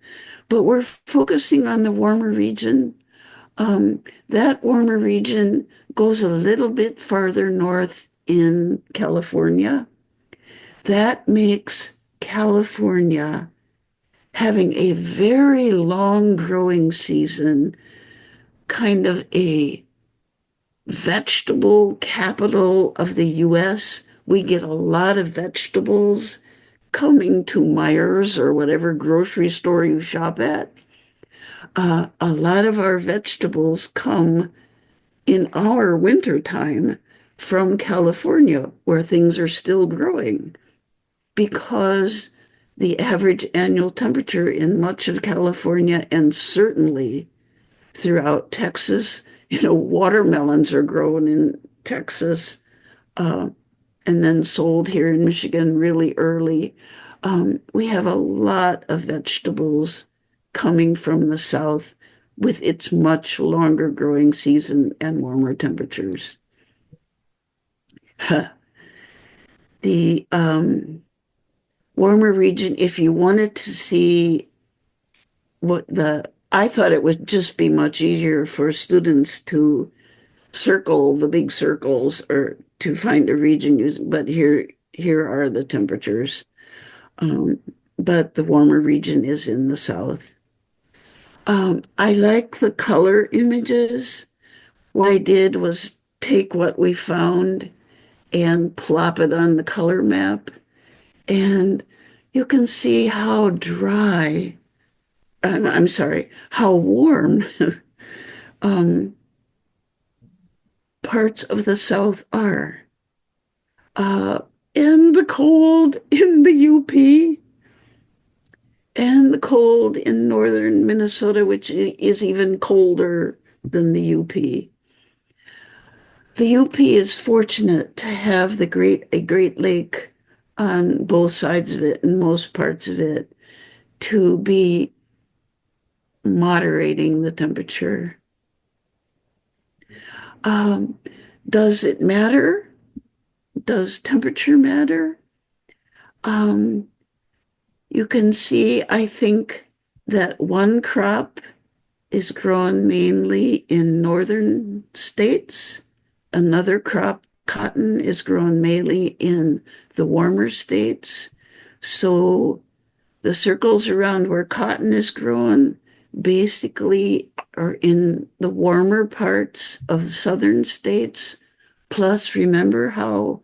But we're focusing on the warmer region. That warmer region goes a little bit farther north in California. That makes California having a very long growing season, kind of a vegetable capital of the US. We get a lot of vegetables coming to Myers or whatever grocery store you shop at. A lot of our vegetables come in our wintertime from California, where things are still growing, because the average annual temperature in much of California and certainly throughout Texas, watermelons are grown in Texas, uh, and then sold here in Michigan really early. We have a lot of vegetables coming from the South with its much longer growing season and warmer temperatures. The warmer region, if you wanted to see I thought it would just be much easier for students to circle the big circles or to find a region but here are the temperatures. Um, but the warmer region is in the south. I like the color images. What I did was take what we found and plop it on the color map, and you can see how dry, I'm sorry, how warm parts of the South are. And the cold in the UP, and the cold in northern Minnesota, which is even colder than the UP. The UP is fortunate to have a Great Lake on both sides of it and most parts of it to be moderating the temperature. Does it matter? Does temperature matter? You can see, I think, that one crop is grown mainly in northern states. Another crop, cotton, is grown mainly in the warmer states. So the circles around where cotton is grown basically are in the warmer parts of the southern states. Plus, remember how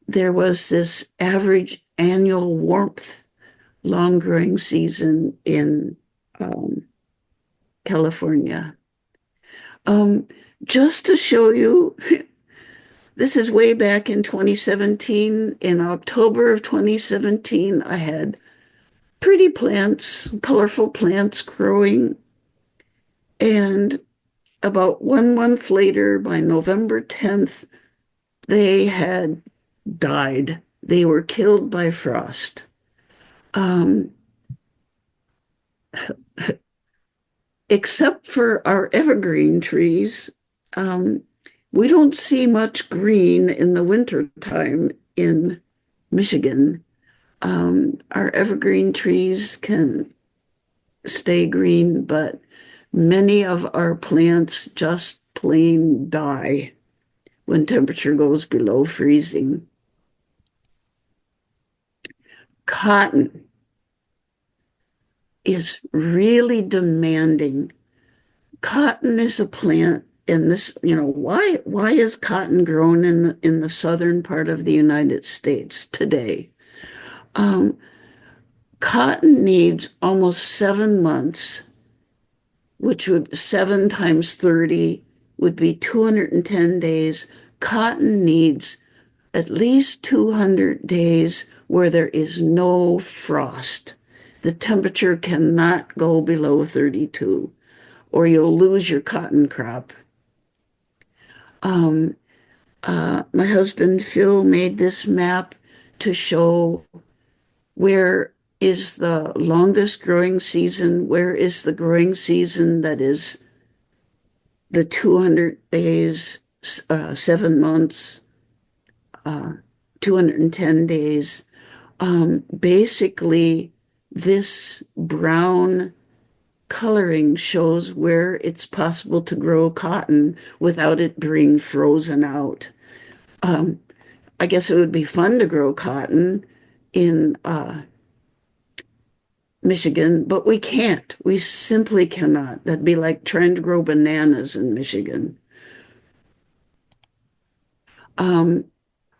there was this average annual warmth, long growing season in California. Just to show you, this is way back in 2017. In October of 2017, I had pretty plants, colorful plants growing. And about 1 month later, by November 10th, they had died. They were killed by frost. Except for our evergreen trees, we don't see much green in the wintertime in Michigan. Our evergreen trees can stay green, but Many of our plants just plain die when temperature goes below freezing. Cotton is really demanding. Cotton is a plant, and this, why is cotton grown in the southern part of the United States today? Um, Cotton needs almost 7 months, which would 7 times 30 would be 210 days. Cotton needs at least 200 days where there is no frost. The temperature cannot go below 32, or you'll lose your cotton crop. Um, my husband Phil made this map to show where is the longest growing season, where is the growing season that is the 200 days, 7 months, uh, 210 days. Basically, this brown coloring shows where it's possible to grow cotton without it being frozen out. Um, I guess it would be fun to grow cotton in Michigan, but we can't. We simply cannot. That'd be like trying to grow bananas in Michigan. Um,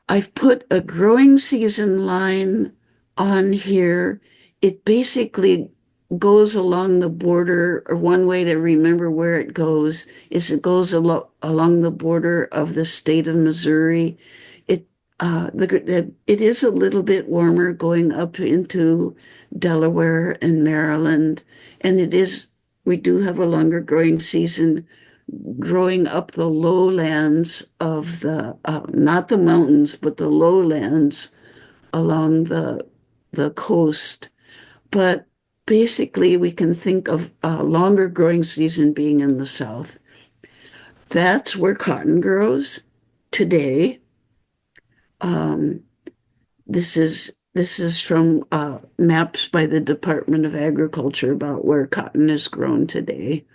I've put a growing season line on here. It basically goes along the border, or one way to remember where it goes is it goes along the border of the state of Missouri. It is a little bit warmer going up into Delaware and Maryland, and we do have a longer growing season growing up the lowlands of not the mountains, but the lowlands along the coast. But basically, we can think of a longer growing season being in the south. That's where cotton grows today. Um, this is from maps by the Department of Agriculture about where cotton is grown today.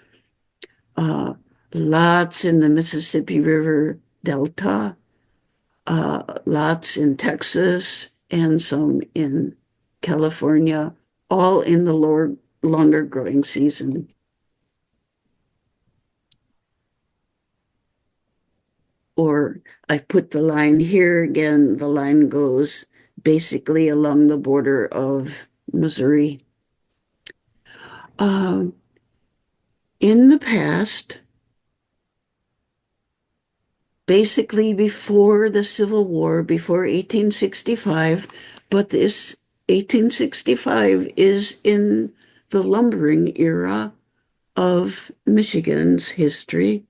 Uh, Lots in the Mississippi River Delta, lots in Texas, and some in California, all in the longer growing season. Or I've put the line here again. The line goes basically along the border of Missouri. Um, in the past, basically before the Civil War, before 1865, but this 1865 is in the lumbering era of Michigan's history.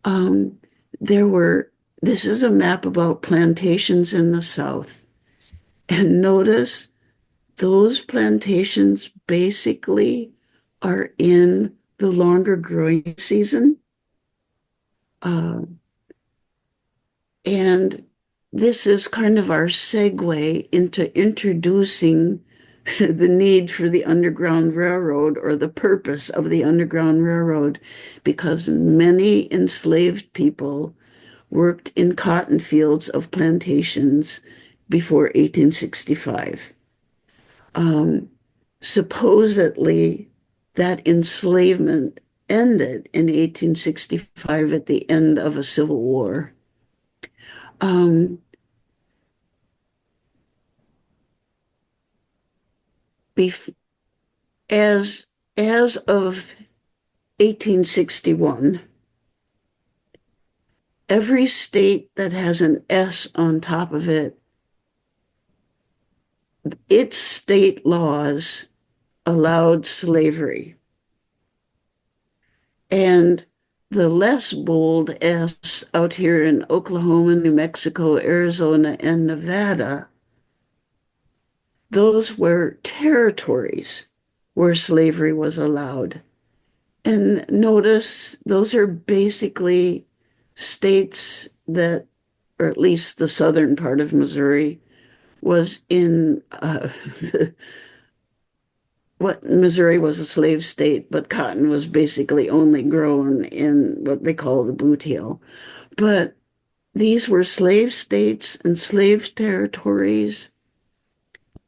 Um, this is a map about plantations in the South. And notice those plantations basically are in the longer growing season. Uh, and this is kind of our segue into introducing the need for the Underground Railroad, or the purpose of the Underground Railroad, because many enslaved people worked in cotton fields of plantations before 1865. Supposedly, that enslavement ended in 1865 at the end of a civil war. Um, bef- as of 1861, every state that has an S on top of it, its state laws allowed slavery. And the less bold S out here in Oklahoma, New Mexico, Arizona, and Nevada, those were territories where slavery was allowed. And notice those are basically states that, or at least the southern part of Missouri, was in what Missouri was a slave state, but cotton was basically only grown in what they call the boot heel. But these were slave states and slave territories,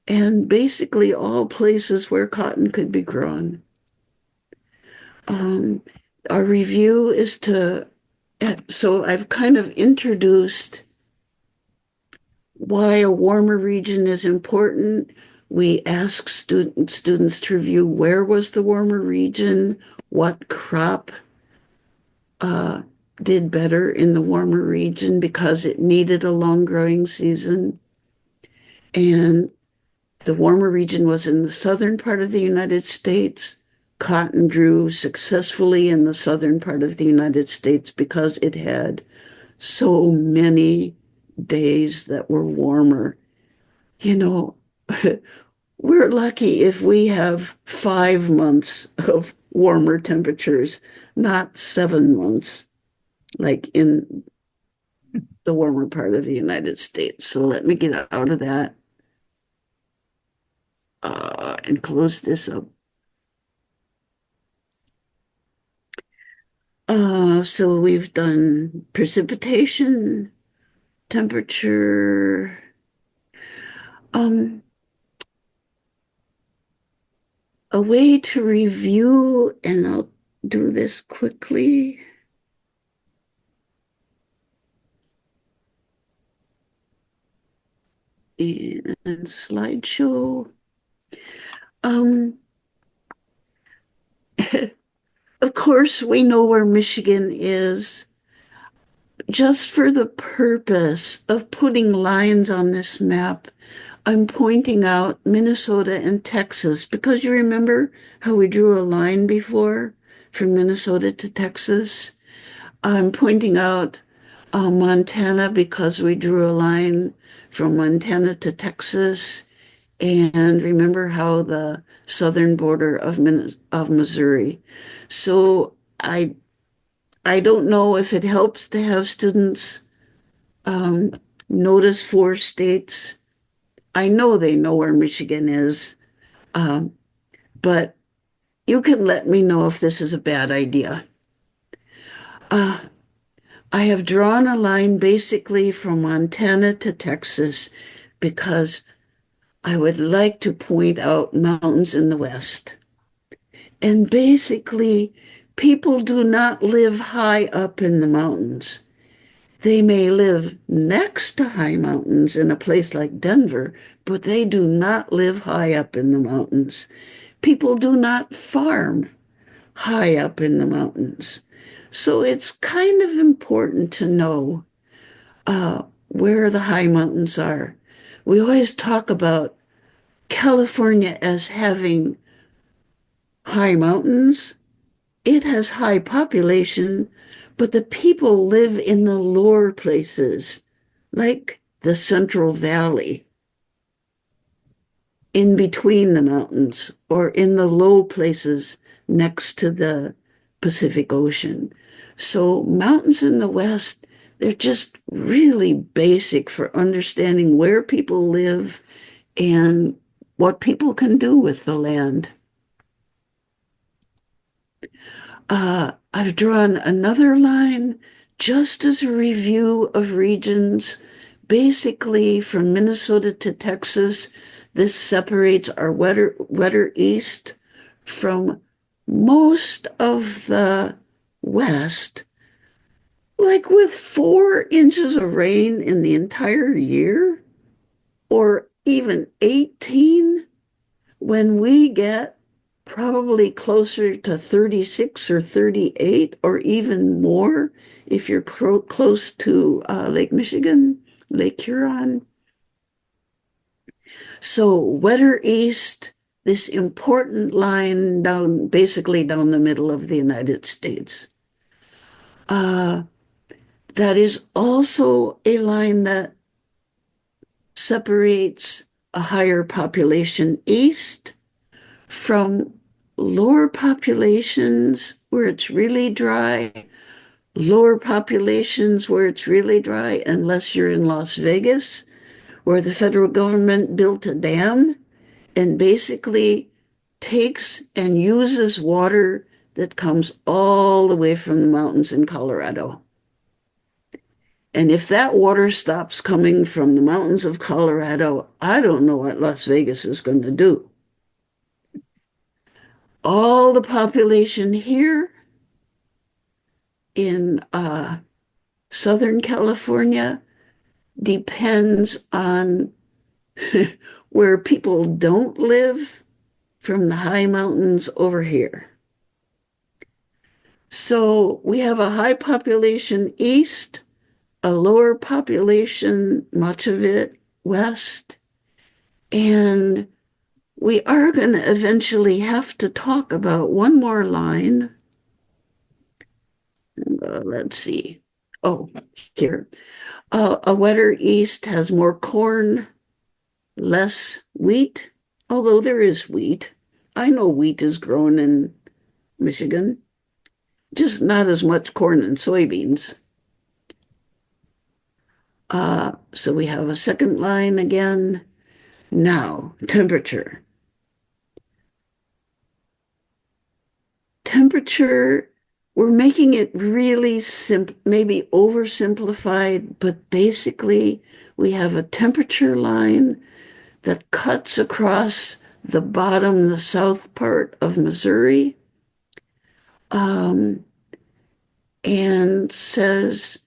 and basically all places where cotton could be grown. Um, our review is so I've kind of introduced why a warmer region is important. We ask students to review where was the warmer region, what crop uh, did better in the warmer region because it needed a long growing season. And the warmer region was in the southern part of the United States. Cotton grew successfully in the southern part of the United States because it had so many days that were warmer. You know, we're lucky if we have 5 months of warmer temperatures, not 7 months, like in the warmer part of the United States. So let me get out of that and close this up. So we've done precipitation, temperature. A way to review, and I'll do this quickly. And slideshow. Of course, we know where Michigan is. Just for the purpose of putting lines on this map, I'm pointing out Minnesota and Texas because you remember how we drew a line before from Minnesota to Texas. I'm pointing out Montana because we drew a line from Montana to Texas. And remember how the southern border of Missouri. So I don't know if it helps to have students notice 4 states. I know they know where Michigan is, but you can let me know if this is a bad idea. I have drawn a line basically from Montana to Texas because I would like to point out mountains in the West. And basically, people do not live high up in the mountains. They may live next to high mountains in a place like Denver, but they do not live high up in the mountains. People do not farm high up in the mountains. So it's kind of important to know where the high mountains are. We always talk about California as having high mountains. It has high population, but the people live in the lower places, like the Central Valley, in between the mountains, or in the low places next to the Pacific Ocean. So mountains in the West, they're just really basic for understanding where people live and what people can do with the land. I've drawn another line just as a review of regions, basically from Minnesota to Texas. This separates our wetter east from most of the West, like with 4 inches of rain in the entire year, or even 18, when we get probably closer to 36 or 38 or even more if you're close to Lake Michigan, Lake Huron. So wetter east, this important line down, basically down the middle of the United States. That is also a line that separates a higher population east from lower populations where it's really dry, lower populations where it's really dry, unless you're in Las Vegas, where the federal government built a dam and basically takes and uses water that comes all the way from the mountains in Colorado. And if that water stops coming from the mountains of Colorado, I don't know what Las Vegas is going to do. All the population here in Southern California depends on where people don't live from the high mountains over here. So we have a high population east, a lower population, much of it west, and we are going to eventually have to talk about one more line. Let's see. Oh, here. A wetter east has more corn, less wheat, although there is wheat. I know wheat is grown in Michigan, just not as much corn and soybeans. So we have a second line again. Now, temperature. Temperature, we're making it really simple, maybe oversimplified, but basically we have a temperature line that cuts across the bottom, the south part of Missouri, and says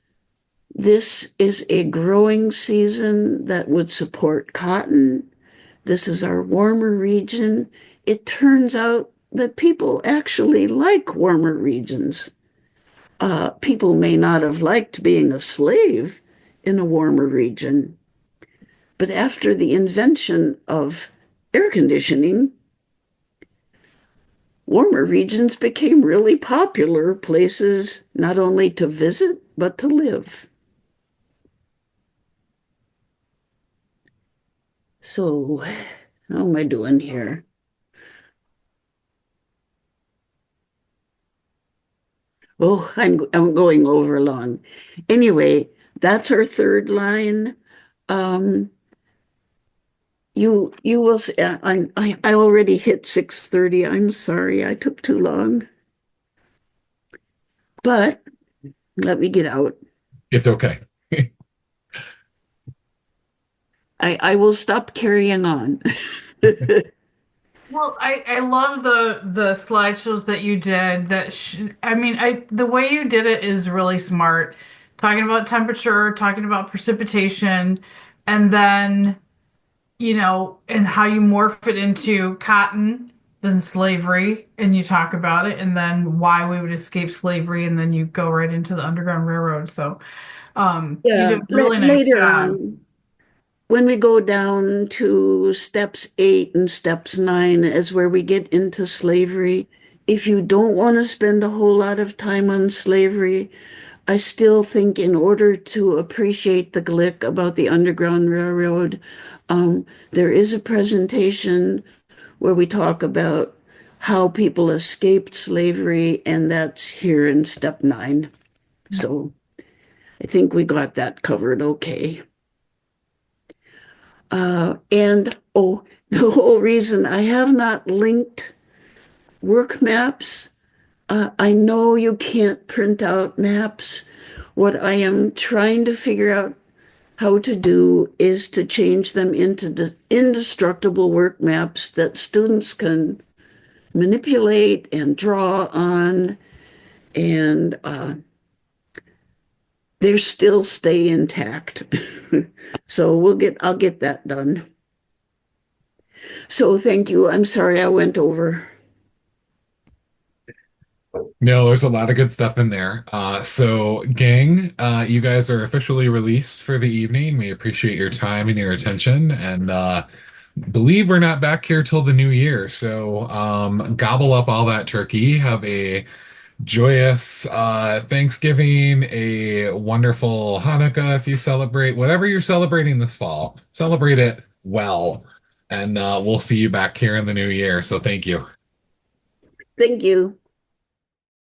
this is a growing season that would support cotton. This is our warmer region. It turns out that people actually like warmer regions. People may not have liked being a slave in a warmer region, but after the invention of air conditioning, warmer regions became really popular places not only to visit, but to live. So, how am I doing here? Oh, I'm going over long. Anyway, that's our third line. Um, you will see, I already hit 6:30. I'm sorry, I took too long. But let me get out. It's okay. I will stop carrying on. Well, I love the slideshows that you did. I mean, the way you did it is really smart. Talking about temperature, talking about precipitation, and then, and how you morph it into cotton, then slavery, and you talk about it, and then why we would escape slavery, and then you go right into the Underground Railroad. So, you Yeah, did a really nice later job. on, when we go down to steps 8 and steps 9, is where we get into slavery. If you don't want to spend a whole lot of time on slavery, I still think in order to appreciate the glick about the Underground Railroad, there is a presentation where we talk about how people escaped slavery, and that's here in step 9. So I think we got that covered okay. And oh, the whole reason I have not linked work maps. I know you can't print out maps. What I am trying to figure out how to do is to change them into indestructible work maps that students can manipulate and draw on, and they still stay intact. So I'll get that done. So thank you. I'm sorry I went over. No, there's a lot of good stuff in there. So, gang, you guys are officially released for the evening. We appreciate your time and your attention, and believe we're not back here till the new year. So, gobble up all that turkey. Have a joyous Thanksgiving, a wonderful Hanukkah if you celebrate whatever you're celebrating this fall. Celebrate it well, and we'll see you back here in the new year. So, thank you. Thank you.